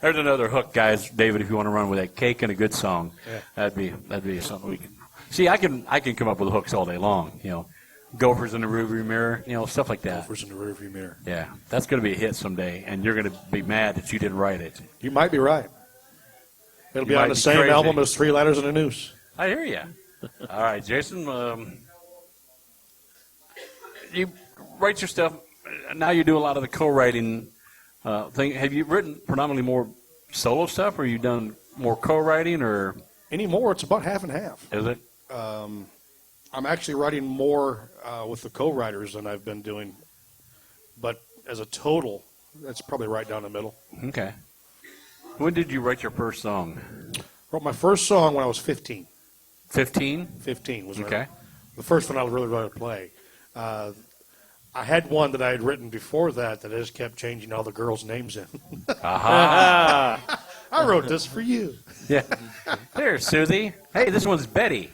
There's another hook, guys. David, if you want to run with that, cake and a good song, that'd be something we can. See, I can come up with hooks all day long. You know, gophers in the rearview mirror. You know, stuff like that. Gophers in the rearview mirror. Yeah, that's going to be a hit someday, and you're going to be mad that you didn't write it. You might be right. It'll You be on might the be same crazy. album as 3 Letters and a Noose. I hear you. All right, Jason. You write your stuff. Now you do a lot of the co-writing thing. Have you written predominantly more solo stuff, or you done more co-writing, or Anymore, it's about half and half. is it? I'm actually writing more with the co-writers than I've been doing. But as a total, that's probably right down the middle. Okay. When did you write your first song? Wrote my first song when I was 15. 15? 15 was Okay. the first one I really wanted to play. I had one that I had written before that I just kept changing all the girls' names in. Aha. I wrote this for you. Yeah. There, Susie. Hey, this one's Betty.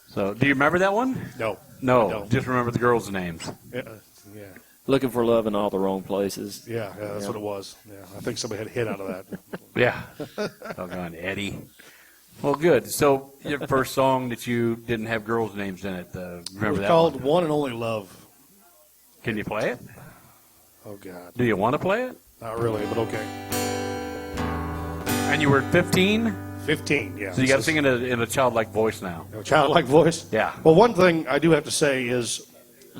So, do you remember that one? No. I No, don't. just remember the girls' names. Yeah. Looking for love in all the wrong places. Yeah, that's what it was. Yeah, I think somebody had a hit out of that. Yeah. Doggone Eddie. Well, good. So, your first song that you didn't have girls' names in it, It remember was that called one? One and Only Love. Can you play it? Oh, God. Do you want to play it? Not really, but okay. And you were 15? 15, yeah. So you got to sing in a childlike voice now. A childlike voice? Yeah. Well, one thing I do have to say is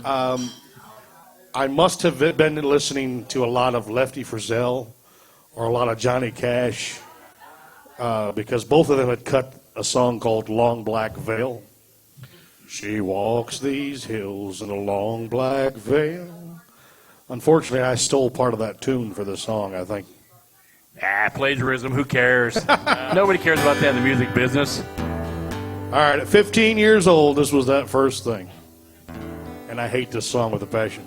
I must have been listening to a lot of Lefty Frizzell or a lot of Johnny Cash because both of them had cut a song called Long Black Veil. She walks these hills in a long black veil. Unfortunately, I stole part of that tune for the song, I think. Plagiarism, who cares? Nobody cares about that in the music business. All right, at 15 years old, this was that first thing. And I hate this song with a passion.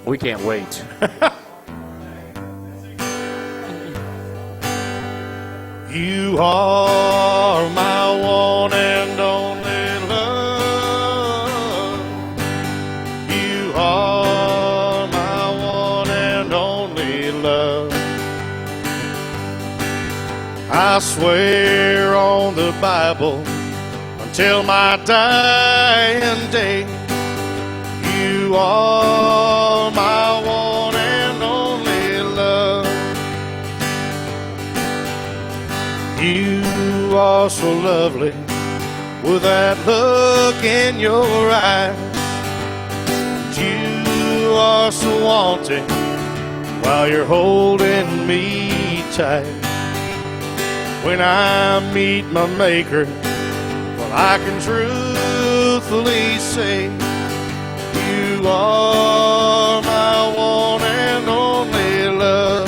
We can't wait. You are my one and only love. You are my one and only love. I I swear on the Bible until my dying day, you are my one and only love. You are so lovely with that look in your eyes. You are so wanting while you're holding me tight. When I meet my maker, well, I can truthfully say you are my one and only love.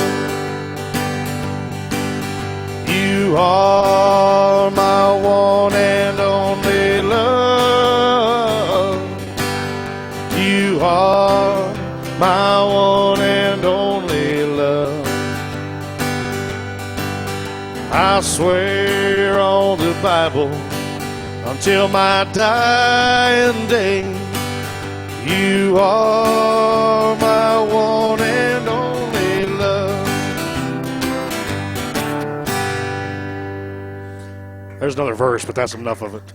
You are my one and only love. You are my one and only love. I swear on the Bible until my dying day, you are my one and only love. There's another verse, but that's enough of it.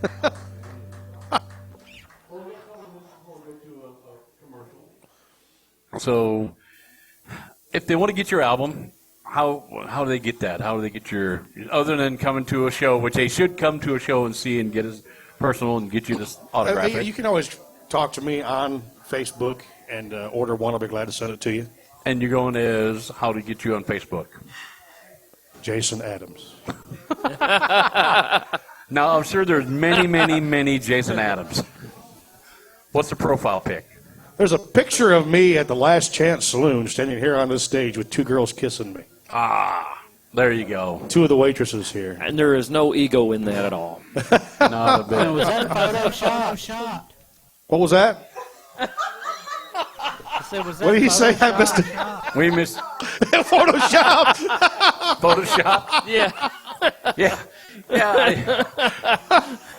So, if they want to get your album, how do they get that? How do they get your, other than coming to a show, which they should come to a show and see and get his personal and get you this autograph? You can always talk to me on Facebook and order one. I'll be glad to send it to you. And you're going as how to get you on Facebook? Jason Adams. Now, I'm sure there's many Jason Adams. What's the profile pic? There's a picture of me at the Last Chance Saloon standing here on this stage with two girls kissing me. Ah, there you go. Two of the waitresses here. And there is no ego in that at all. Not a bit. Was that Photoshop? What was that? I said, was that What did he say? I missed it. We missed Photoshop. Photoshop. Yeah. Yeah.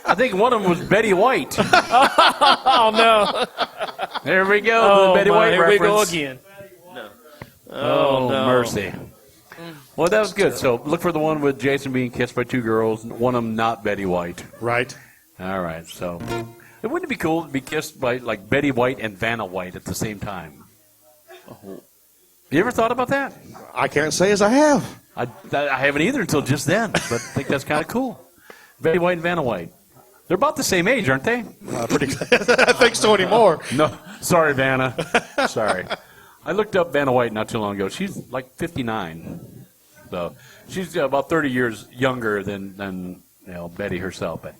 I think one of them was Betty White. Oh, no. There we go. Oh, the Betty my, White here reference. we go again. No. Oh, no. mercy. Well, that was good. So look for the one with Jason being kissed by two girls, one of them not Betty White. Right. All right. So it wouldn't be cool to be kissed by like Betty White and Vanna White at the same time. You ever thought about that? I can't say as I have. I haven't either until just then, but I think that's kind of cool. Betty White and Vanna White. They're about the same age, aren't they? Pretty good. I think so anymore. No, sorry, Vanna. Sorry. I looked up Vanna White not too long ago. She's like 59. So she's about 30 years younger than Betty herself. But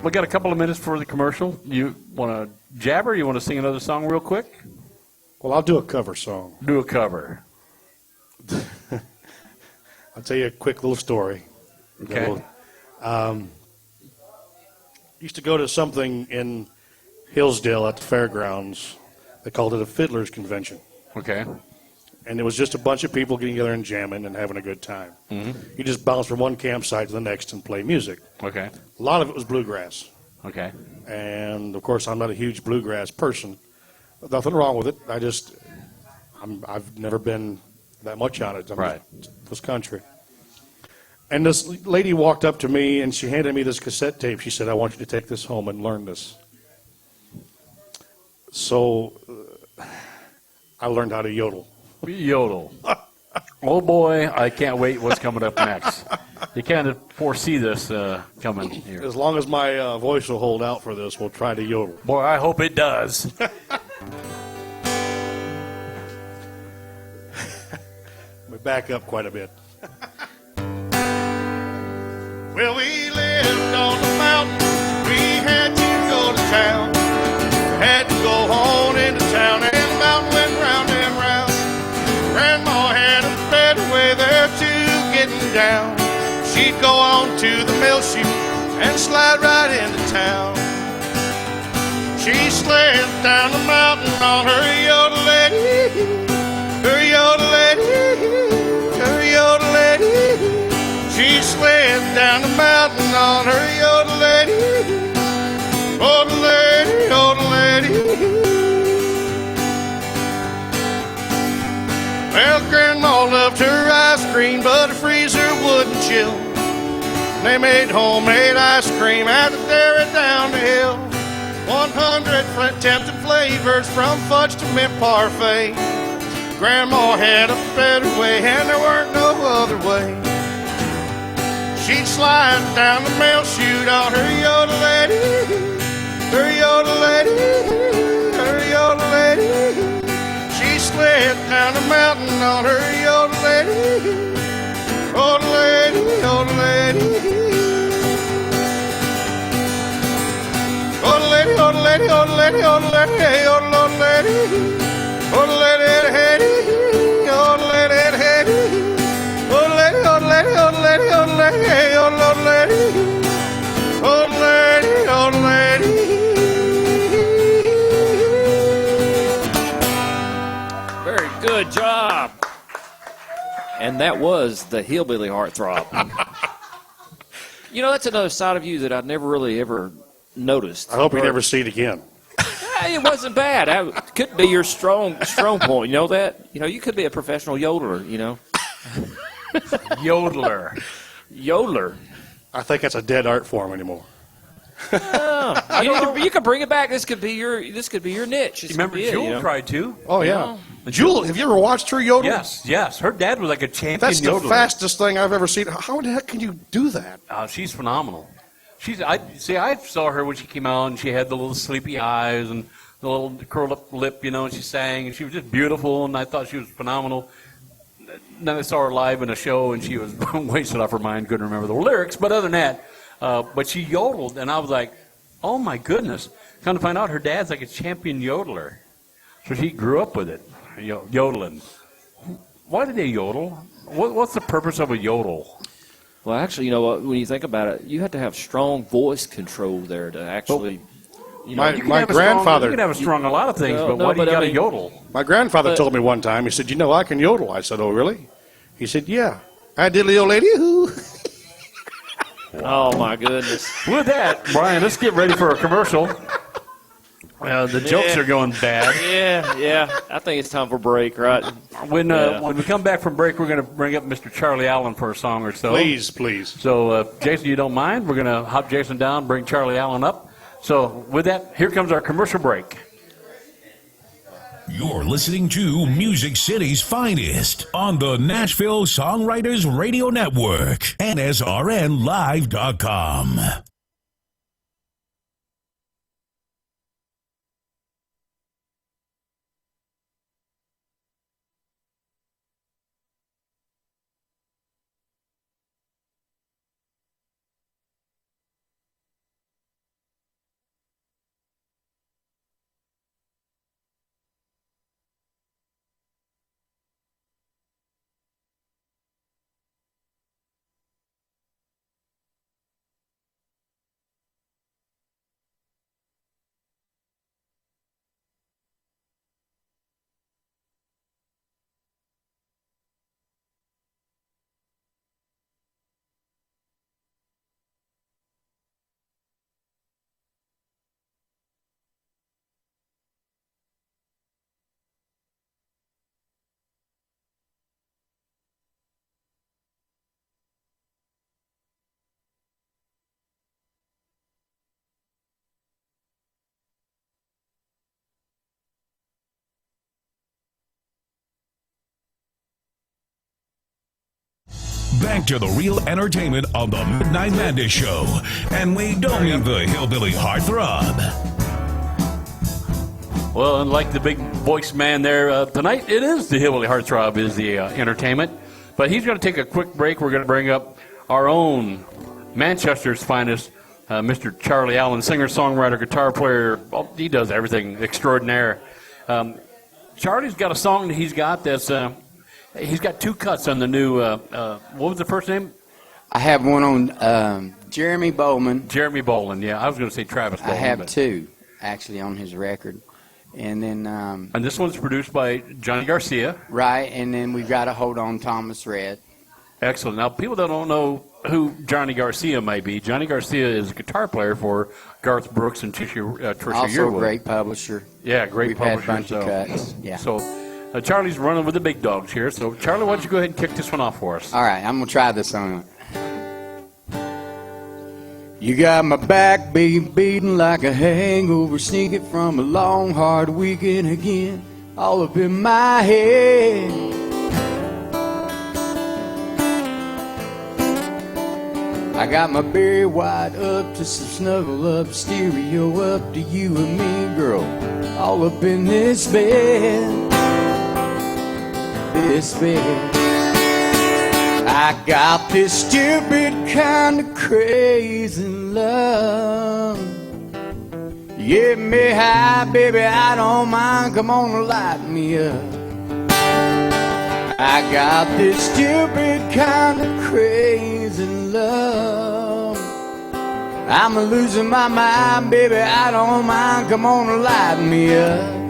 we got a couple of minutes for the commercial. You want to jabber? You want to sing another song real quick? Well, I'll do a cover song. Do a cover. I'll tell you a quick little story. Okay. Used to go to something in Hillsdale at the fairgrounds. They called it a fiddler's convention. Okay. And it was just a bunch of people getting together and jamming and having a good time. Mm-hmm. You just bounce from one campsite to the next and play music. Okay. A lot of it was bluegrass. Okay. And, of course, I'm not a huge bluegrass person. Nothing wrong with it. I've never been that much on it. Right. This country. And this lady walked up to me, and she handed me this cassette tape. She said, I want you to take this home and learn this. So I learned how to yodel. Yodel. Oh, boy, I can't wait what's coming up next. You can't foresee this coming here. As long as my voice will hold out for this, we'll try to yodel. Boy, I hope it does. We back up quite a bit. Well, we lived on the mountain. We had to go to town. Had to go on into town, and the mountain went round and round. Grandma had a better way there too, getting down. She'd go on to the mill chute and slide right into town. She slid down the mountain on her yodelette, her yodelette, her yodelette. She slid down the mountain on her yodelette, yodelette, yodelette. Well, Grandma loved her ice cream, but her freezer wouldn't chill. They made homemade ice cream at the dairy down the hill. 100 tempting flavors from fudge to mint parfait. Grandma had a better way, and there weren't no other way. She'd slide down the mail chute on her yodel lady, her yodel lady, her yodel lady. She slid down the mountain on her yodel lady, yodel lady, yodel lady. Yodel lady, yodel lady, yodel lady, yodel lady, yodel lady, yodel lady, yodel lady, yodel lady. Old lady, old lady, old lady, old lady, old lady, old lady, old lady. Very good job. And that was the Hillbilly Heartthrob. That's another side of you that I've never really ever noticed. I hope you never see it again. It wasn't bad. It could be your strong point. You know that? You could be a professional yodeler, Yodeler. I think that's a dead art form anymore. You could bring it back. This could be your niche. Remember Jewel tried to? Oh, yeah. Jewel, have you ever watched her yodel? Yes. Her dad was like a champion That's the yodeler. fastest thing I've ever seen. How the heck can you do that? She's phenomenal. I saw her when she came out, and she had the little sleepy eyes and the little curled up lip, and she sang, and she was just beautiful, and I thought she was phenomenal. Then I saw her live in a show, and she was wasted off her mind, couldn't remember the lyrics. But other than that, but she yodeled, and I was like, oh my goodness. Come to find out, her dad's like a champion yodeler. So she grew up with it, yodeling. Why did they yodel? What's the purpose of a yodel? Well, actually, when you think about it, you have to have strong voice control there to actually... My grandfather... You can have a strong a lot of things, but why do you got to yodel? My grandfather told me one time, he said, I can yodel. I said, oh, really? He said, yeah. I diddly old lady who. Oh, my goodness. With that, Brian, let's get ready for a commercial. The jokes are going bad. Yeah. I think it's time for a break, right? When we come back from break, we're going to bring up Mr. Charlie Allen for a song or so. Please. So, Jason, you don't mind? We're going to hop Jason down, bring Charlie Allen up. So, with that, here comes our commercial break. You're listening to Music City's finest on the Nashville Songwriters Radio Network, NSRNlive.com. Back to the real entertainment on the Midnight Madness Show. And we don't need the hillbilly heartthrob. Well, unlike the big voice man there, tonight it is the Hillbilly Heartthrob is the entertainment. But he's going to take a quick break. We're going to bring up our own Manchester's finest, Mr. Charlie Allen, singer, songwriter, guitar player. Well, he does everything extraordinaire. Charlie's got a song that he's got that's... he's got two cuts on the new, what was the first name? I have one on Jeremy Bowman. Jeremy Boland, yeah. I was going to say Travis Boland. I have two, actually, on his record. And then... and this one's produced by Johnny Garcia. Right, and then we've got to hold on Thomas Rhett. Excellent. Now, people that don't know who Johnny Garcia may be, Johnny Garcia is a guitar player for Garth Brooks and Tricia Yearwood. Also a great publisher. Yeah, great publisher. We've had a bunch of cuts, yeah. So... Charlie's running with the big dogs here. So, Charlie, why don't you go ahead and kick this one off for us? All right, I'm going to try this on. You got my back, baby, beating like a hangover, sneaking from a long, hard weekend again, all up in my head. I got my Barry White up to some snuggle up, stereo up to you and me, girl, all up in this bed, this bed. I got this stupid kind of crazy love. Get me high, baby, I don't mind. Come on and light me up. I got this stupid kind of crazy love. I'm losing my mind, baby, I don't mind. Come on and light me up.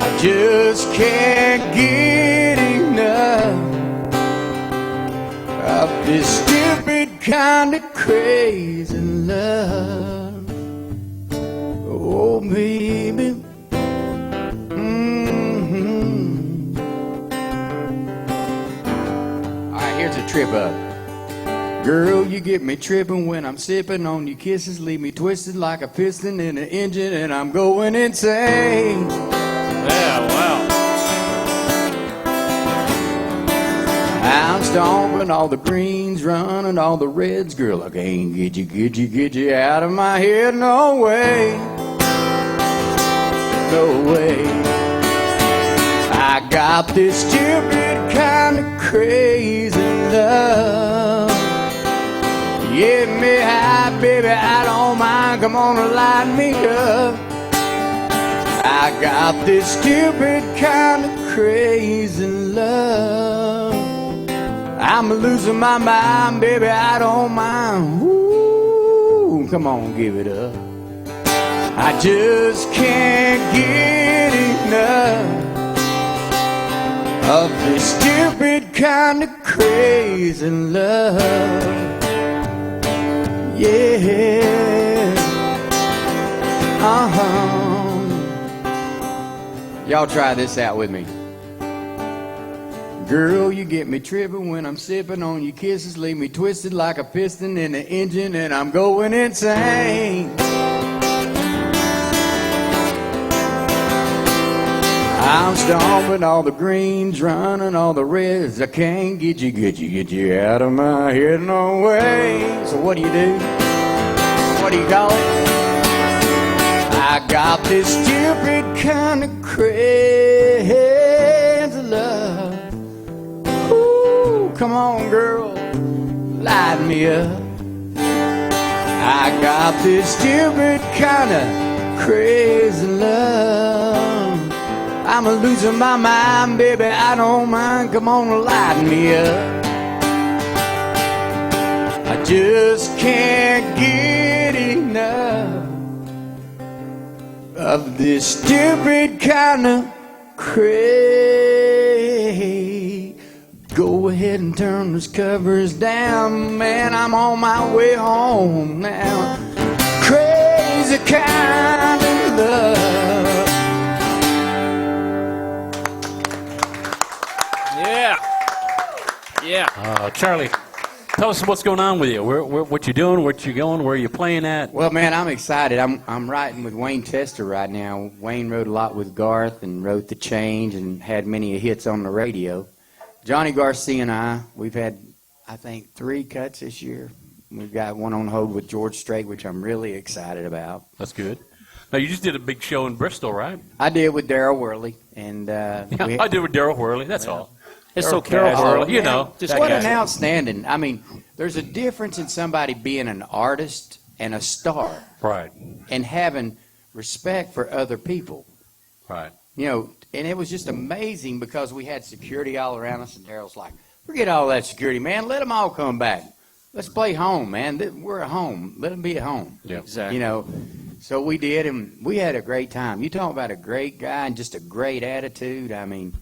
I just can't get enough of this stupid kind of crazy love. Oh, baby. All right, here's a trip up. Girl, you get me tripping when I'm sipping on your kisses. Leave me twisted like a piston in an engine, and I'm going insane. Yeah, wow. I'm stomping all the greens, running all the reds. Girl, I can't get you out of my head. No way. No way. I got this stupid kind of crazy love. Get me high, baby, I don't mind. Come on and light me up. I got this stupid kind of crazy love. I'm losing my mind, baby, I don't mind. Ooh, come on, give it up. I just can't get enough of this stupid kind of crazy love. Yeah. Y'all try this out with me. Girl, you get me tripping when I'm sipping on your kisses. Leave me twisted like a piston in the engine, and I'm going insane. I'm stomping all the greens, running all the reds. I can't get you out of my head, no way. So what do? What do you call it? I got this stupid kind of crazy love. Ooh, come on, girl, light me up. I got this stupid kind of crazy love. I'm losing my mind, baby, I don't mind. Come on, light me up. I just can't get enough of this stupid kind of crazy. Go ahead and turn those covers down, man, I'm on my way home now. Crazy kind of love. Yeah. Charlie, tell us what's going on with you. What you doing? What you going? Where you playing at? Well, man, I'm excited. I'm writing with Wayne Tester right now. Wayne wrote a lot with Garth and wrote The Change and had many hits on the radio. Johnny Garcia and we've had, I think, 3 cuts this year. We've got one on hold with George Strait, which I'm really excited about. That's good. Now, you just did a big show in Bristol, right? I did with Daryl Worley. And I did with Daryl Worley, that's all. It's so Daryl casual. Worley, you know. Just what casual. an outstanding. I mean, there's a difference in somebody being an artist and a star. Right. And having respect for other people. Right. You know, and it was just amazing because we had security all around us, and Daryl's like, forget all that security, man. Let them all come back. Let's play home, man. We're at home. Let them be at home. Yeah. Exactly. You know, so we did, and we had a great time. You talk about a great guy and just a great attitude. I mean,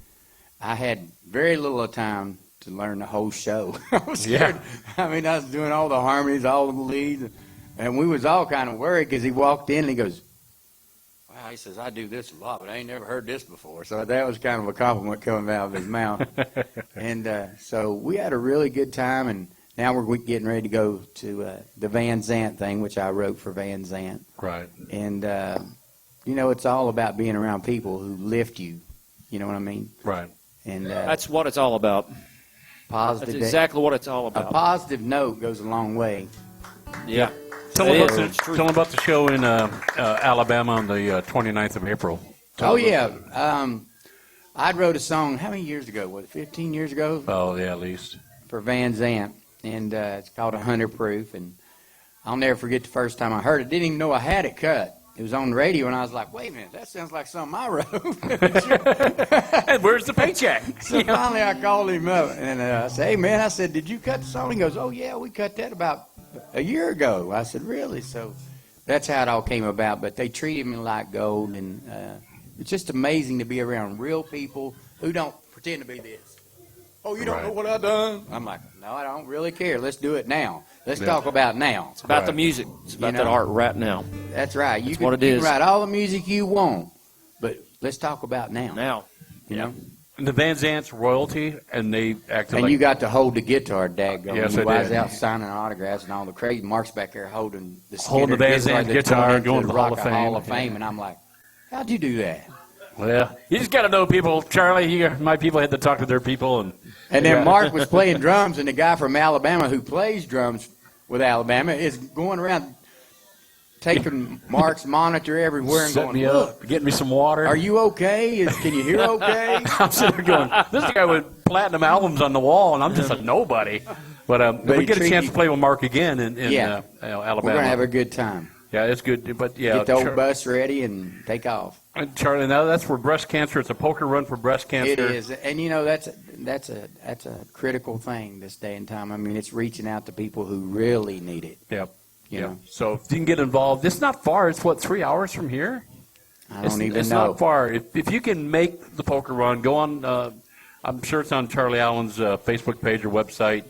I had very little time to learn the whole show. I was scared. I mean, I was doing all the harmonies, all the leads, and we was all kind of worried because he walked in and he goes, wow, he says, I do this a lot, but I ain't never heard this before. So that was kind of a compliment coming out of his mouth. And so we had a really good time, and now we're getting ready to go to the Van Zant thing, which I wrote for Van Zant. Right. And, it's all about being around people who lift you. You know what I mean? Right. And That's what it's all about. positive. That's exactly what it's all A about. positive note goes a long way. Yeah. Tell It them is. It's true. about the show in Alabama on the 29th of April. Oh, yeah. I wrote a song, how many years ago? Was it 15 years ago? Oh, yeah, at least. For Van Zant. And it's called 100 Proof. And I'll never forget the first time I heard it. Didn't even know I had it cut. It was on the radio, and I was like, wait a minute, that sounds like something I wrote. And where's the paycheck? So finally I called him up, and I said, hey, man, I said, did you cut the song? He goes, oh, yeah, we cut that about a year ago. I said, really? So that's how it all came about. But they treated me like gold, and it's just amazing to be around real people who don't pretend to be this. Oh, you don't know what I done? I'm like, no, I don't really care. Let's do it now. Let's talk about now. It's about the music. It's about that art right now. That's right. You what it you is. can write all the music you want, but let's talk about now. Now. You know? And the Van Zant's royalty, and they acted And like... you got to hold the guitar, daggone. Yes, I I was did. out signing autographs and all the crazy Mark's back there holding the Holding the Van Zandt that's guitar, going going to to the the Hall Rock of of Hall Fame. of Fame, and I'm like, how'd you do that? Well, you just got to know people. Charlie, my people had to talk to their people. And then Mark was playing drums, and the guy from Alabama who plays drums with Alabama is going around taking Mark's monitor everywhere and Set going, me look, up, getting me some water. are you okay? Can you hear okay? I'm sitting there going, this guy with platinum albums on the wall, and I'm just a nobody. But But we he get a treat chance you- to play with Mark again in Yeah. Alabama. We're going to have a good time. Yeah, it's good. But yeah, Get the old bus ready and take off. Charlie, now that's for breast cancer. It's a poker run for breast cancer. It is, and that's a critical thing this day and time. I mean, it's reaching out to people who really need it. Yep. You know, So if you can get involved, it's not far. It's 3 hours from here. I don't even it's know. not far. If you can make the poker run, go on. I'm sure it's on Charlie Allen's Facebook page or website.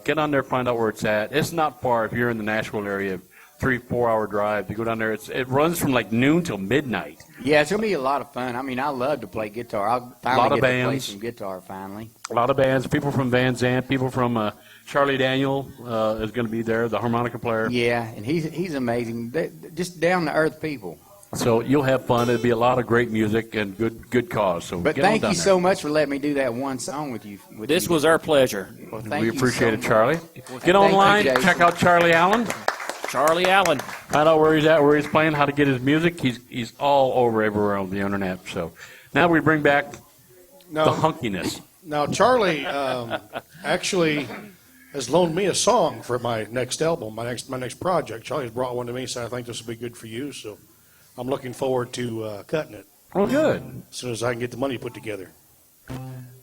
Get on there, find out where it's at. It's not far if you're in the Nashville area. 3-4 hour drive to go down there. It runs from like noon till midnight. Yeah, it's gonna be a lot of fun. I mean, I love to play guitar. I'll finally Lot of get to play bands. some guitar finally. A lot of bands, people from Van Zant, people from Charlie Daniel is going to be there, the harmonica player. Yeah, and he's amazing. Just down to earth people. So you'll have fun. It'll be a lot of great music and good cause. So But get on thank down you there. so much for letting me do that one song with you. This was our pleasure. Well, thank We you appreciate so it, much. Charlie. Thank Get you, online, Jason. check out Charlie Allen. Charlie Allen. Find out where he's at, where he's playing, how to get his music. He's all over everywhere on the internet. So now we bring back the hunkiness. Now, Charlie actually has loaned me a song for my next album, my next project. Charlie's brought one to me, so I think this will be good for you. So I'm looking forward to cutting it Oh, good. as soon as I can get the money put together.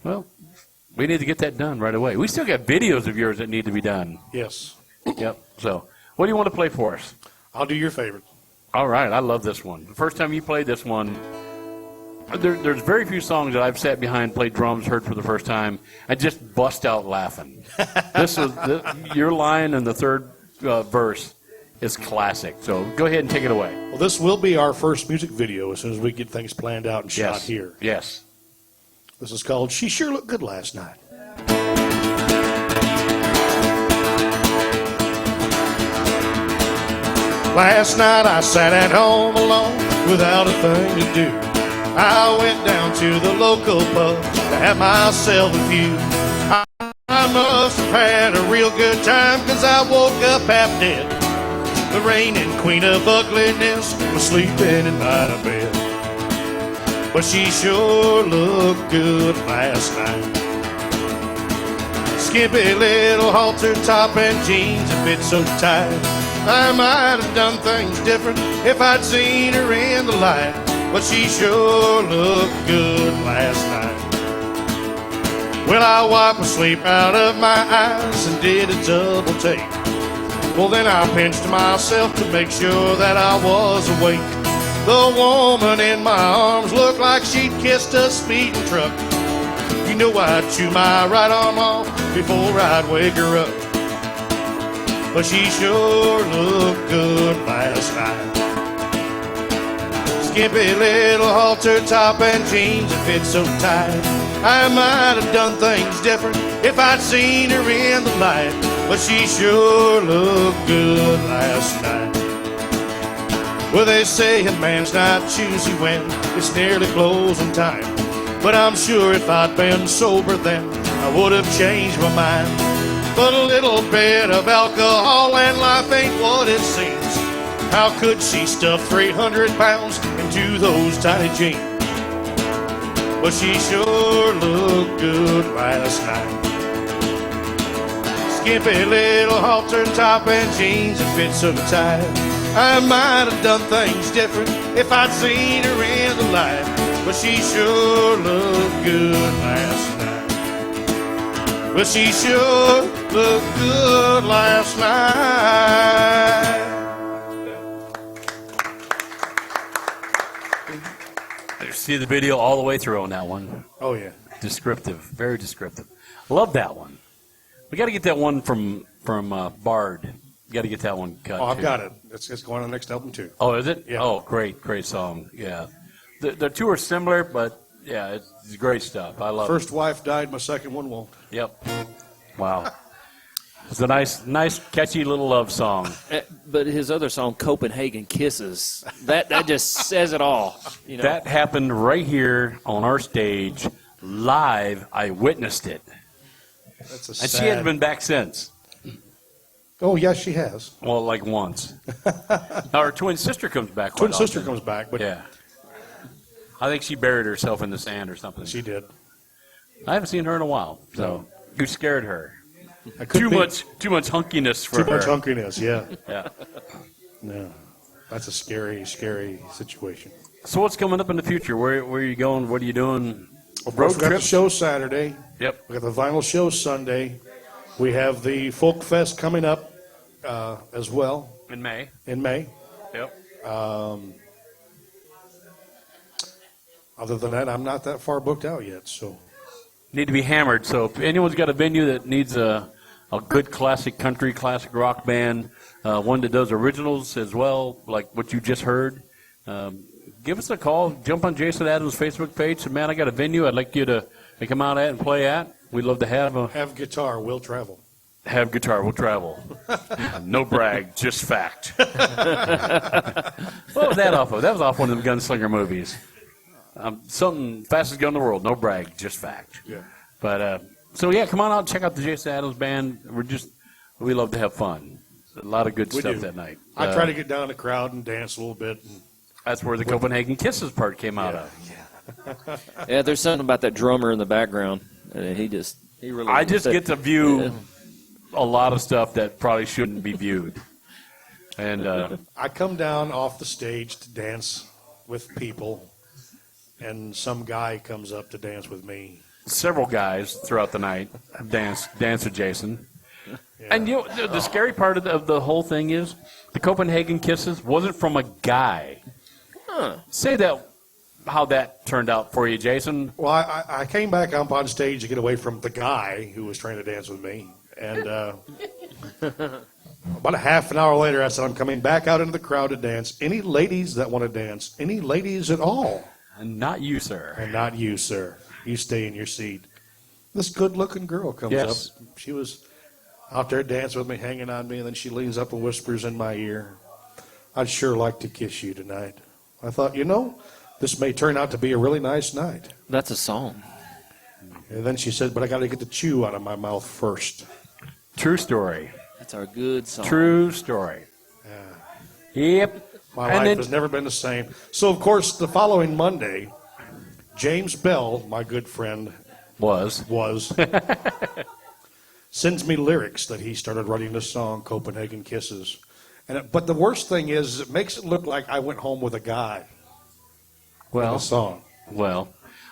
Well, we need to get that done right away. We still got videos of yours that need to be done. Yes, Yep. So what do you want to play for us? I'll do your favorite. All right, I love this one. The first time you played this one, there's very few songs that I've sat behind, played drums, heard for the first time. I just bust out laughing. This was your line in the third verse is classic. So go ahead and take it away. Well, this will be our first music video as soon as we get things planned out and shot Yes. here. Yes. This is called She Sure Looked Good Last Night. Last night I sat at home alone without a thing to do. I went down to the local pub to have myself a few. I must have had a real good time, 'cause I woke up half dead. The reigning queen of ugliness was sleeping in my bed. But she sure looked good last night. Skimpy little halter top and jeans that fit so tight. I might have done things different if I'd seen her in the light. But she sure looked good last night. Well, I wiped the sleep out of my eyes and did a double take. Well, then I pinched myself to make sure that I was awake. The woman in my arms looked like she'd kissed a speeding truck. You know I'd chew my right arm off before I'd wake her up. But she sure looked good last night. Skimpy little halter top and jeans that fit so tight. I might have done things different if I'd seen her in the light. but she sure looked good last night. Well, they say a man's not choosy when it's nearly closing time. But I'm sure if I'd been sober then, I would have changed my mind. But a little bit of alcohol and life ain't what it seems. How could she stuff 300 pounds into those tiny jeans? But she sure looked good last night. Skimpy little halter top and jeans that fit so tight. I might have done things different if I'd seen her in the light, but she sure looked good last night. But she sure looked good last night. See the video all the way through on that one. Oh, yeah. Descriptive, very descriptive. Love that one. We got to get that one from Bard. You got to get that one cut. Oh, I've too. got it. It's going on the next album, too. Oh, is it? Yeah. Oh, great song. Yeah. The two are similar, but yeah, it's great stuff. I love First it. wife died, my second one won't. Yep. Wow. It's a nice, catchy little love song. But his other song, Copenhagen Kisses, that just says it all. You know? That happened right here on our stage, live. I witnessed it. That's a And sad... she hasn't been back since. Oh, yes, she has. Well, like once. Now, her twin sister comes back. Twin quite sister often. comes back, but Yeah. I think she buried herself in the sand or something. she did. I haven't seen her in a while, so you scared her. I could Too be. much hunkiness for Too her. much hunkiness, yeah. Yeah. Yeah. That's a scary, scary situation. So what's coming up in the future? Where are you going? What are you doing? Road got the show Saturday. Yep. We got the vinyl show Sunday. We have the Folk Fest coming up as well In May. in May. Yep. Other than that, I'm not that far booked out yet. So Need to be hammered. So if anyone's got a venue that needs a good classic country, classic rock band, one that does originals as well, like what you just heard, give us a call. Jump on Jason Adams' Facebook page. Say, man, I got a venue I'd like you to come out at and play at. We'd love to have guitar, we'll travel. Have guitar, we'll travel. No brag, just fact. What was that off of? That was off one of them Gunslinger movies. Something fastest gun in the world. No brag, just fact. Yeah. But so yeah, come on out and check out the Jason Adams Band. We love to have fun. A lot of good We stuff do. that night. I try to get down in the crowd and dance a little bit. And That's where the Copenhagen Kisses part came out of. Yeah, there's something about that drummer in the background. He really. I just get to view a lot of stuff that probably shouldn't be viewed. And I come down off the stage to dance with people, and some guy comes up to dance with me. several guys throughout the night dance with Jason. Yeah. And you know, the scary part of the whole thing is the Copenhagen Kisses wasn't from a guy. Huh. Say that, how that turned out for you, Jason. Well, I came back up on stage to get away from the guy who was trying to dance with me. And about a half an hour later, I said, I'm coming back out into the crowd to dance. Any ladies that want to dance? Any ladies at all? And not you, sir. And not you, sir. You stay in your seat. This good-looking girl comes Yes. up. She was out there dancing with me, hanging on me, and then she leans up and whispers in my ear, I'd sure like to kiss you tonight. I thought, you know, this may turn out to be a really nice night. That's a song. And then she said, but I got to get the chew out of my mouth first. True story. That's our good song. True story. Yep. My And life then- has never been the same. So, of course, the following Monday, James Bell, my good friend, was sends me lyrics that he started writing this song, Copenhagen Kisses. But the worst thing is it makes it look like I went home with a guy in Well, the song. well,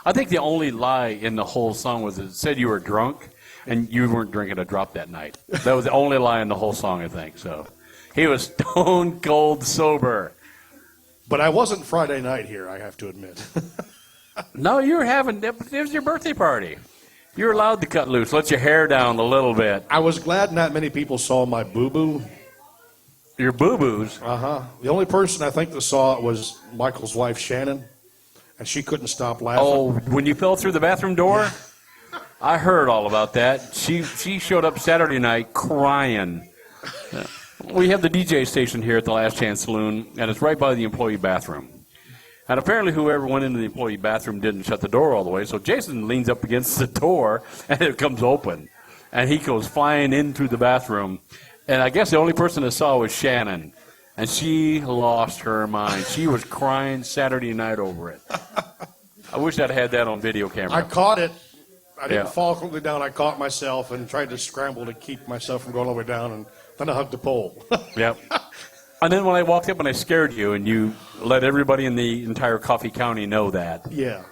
I think the only lie in the whole song was it said you were drunk and you weren't drinking a drop that night. That was the only lie in the whole song, I think. So he was stone cold sober. But I wasn't Friday night here, I have to admit. No, you were having, it was your birthday party. You were allowed to cut loose, let your hair down a little bit. I was glad not many people saw my boo-boo. Your boo-boos. Uh-huh. The only person I think that saw it was Michael's wife, Shannon, and she couldn't stop laughing. Oh, when you fell through the bathroom door? I heard all about that. She showed up Saturday night crying. We have the DJ station here at the Last Chance Saloon, and it's right by the employee bathroom. And apparently whoever went into the employee bathroom didn't shut the door all the way, so Jason leans up against the door, and it comes open. And he goes flying in through the bathroom. And I guess the only person that saw was Shannon. And she lost her mind. She was crying Saturday night over it. I wish I'd had that on video camera. I caught it. I didn't fall completely down. I caught myself and tried to scramble to keep myself from going all the way down, and then I hugged the pole. Yep. And then when I walked up and I scared you, and you let everybody in the entire Coffee County know that. Yeah.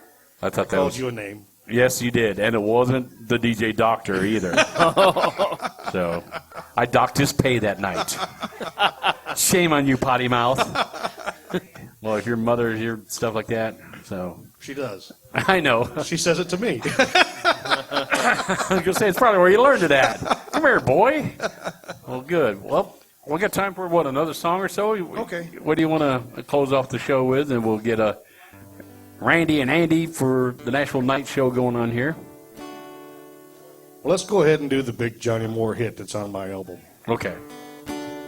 I thought that Called was you a name. Yes, you did, and it wasn't the DJ Doctor either. So I docked his pay that night. Shame on you, potty mouth. Well, if your mother hears stuff like that, so She does. I know. She says it to me. I was gonna say it's probably where you learned it at. Come here, boy. Well, good. Well, we got time for another song or so. Okay. What do you want to close off the show with, and we'll get a Randy and Andy for the Nashville Night Show going on here. Well, let's go ahead and do the big Johnny Moore hit that's on my album. Okay.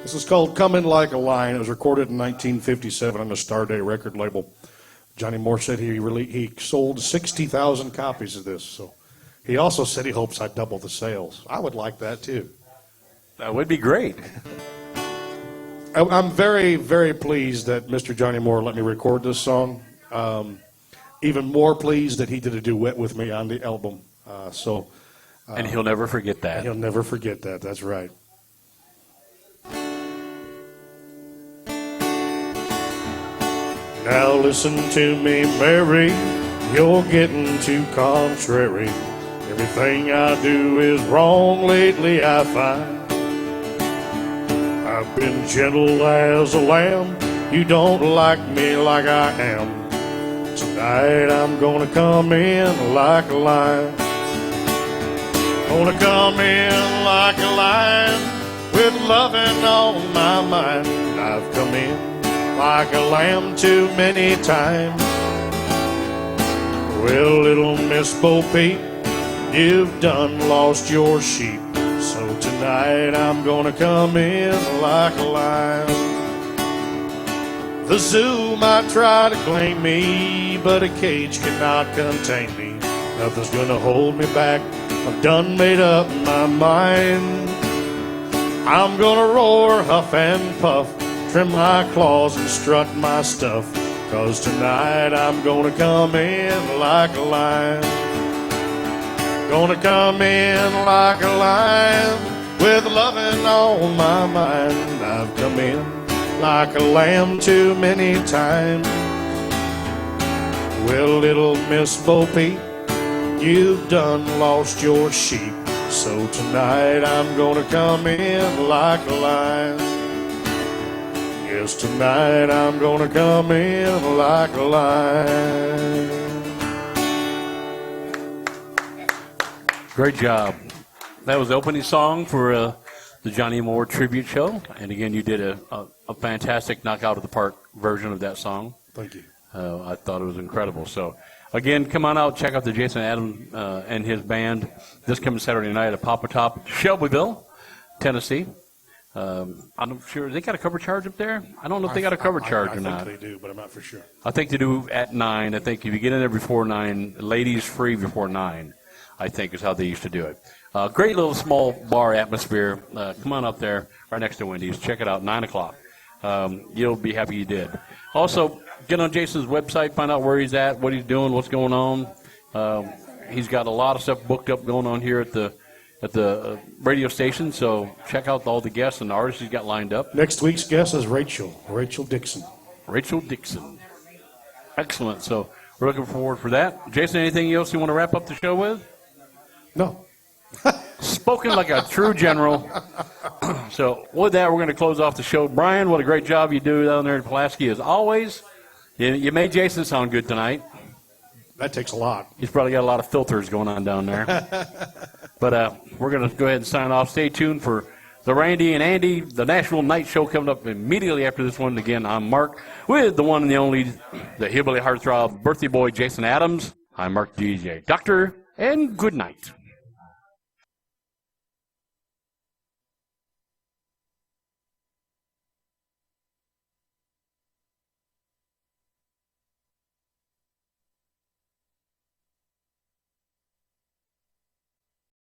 This is called Come In Like a Lion. It was recorded in 1957 on the Starday record label. Johnny Moore said he sold 60,000 copies of this. So he also said he hopes I double the sales. I would like that too. That would be great. I'm very, very pleased that Mr. Johnny Moore let me record this song. Even more pleased that he did a duet with me on the album. And he'll never forget that. He'll never forget that. That's right. Now listen to me, Mary. You're getting too contrary. Everything I do is wrong lately, I find. I've been gentle as a lamb. You don't like me like I am. Tonight I'm gonna come in like a lion. Gonna come in like a lion with loving on my mind. I've come in like a lamb too many times. Well, little Miss Bo Peep, you've done lost your sheep. So tonight I'm gonna come in like a lion. The zoo might try to claim me, but a cage cannot contain me. Nothing's gonna hold me back. I've done made up my mind. I'm gonna roar, huff and puff, trim my claws and strut my stuff. 'Cause tonight I'm gonna come in like a lion. Gonna come in like a lion with loving on my mind. I've come in like a lamb too many times. Well, little Miss Bo Peep, you've done lost your sheep. So tonight I'm gonna come in like a lion. Yes, tonight I'm gonna come in like a lion. Great job. That was the opening song for the Johnny Moore tribute show. And again, you did a fantastic knockout of the park version of that song. Thank you. I thought it was incredible. So, again, come on out, check out the Jason Adams and his band this coming Saturday night at Papa Top, Shelbyville, Tennessee. I'm not sure. They got a cover charge up there? I don't know if they got a cover charge or not. I think they do, but I'm not for sure. I think they do at 9. I think if you get in there before 9, ladies free before 9, I think is how they used to do it. Great little small bar atmosphere. Come on up there, right next to Wendy's. Check it out, 9 o'clock. You'll be happy you did. Also, get on Jason's website, find out where he's at, what he's doing, what's going on. He's got a lot of stuff booked up going on here at the radio station, so check out all the guests and the artists he's got lined up. Next week's guest is Rachel Dixon. Rachel Dixon. Excellent. So we're looking forward for that. Jason, anything else you want to wrap up the show with? No. Spoken like a true general. So with that, we're going to close off the show. Brian, what a great job you do down there in Pulaski as always. You made Jason sound good tonight. That takes a lot. He's probably got a lot of filters going on down there. But we're going to go ahead and sign off. Stay tuned for the Randy and Andy, the Nashville Night Show coming up immediately after this one. Again, I'm Mark with the one and the only, the hillbilly heartthrob birthday boy, Jason Adams. I'm Mark DJ Doctor, and good night.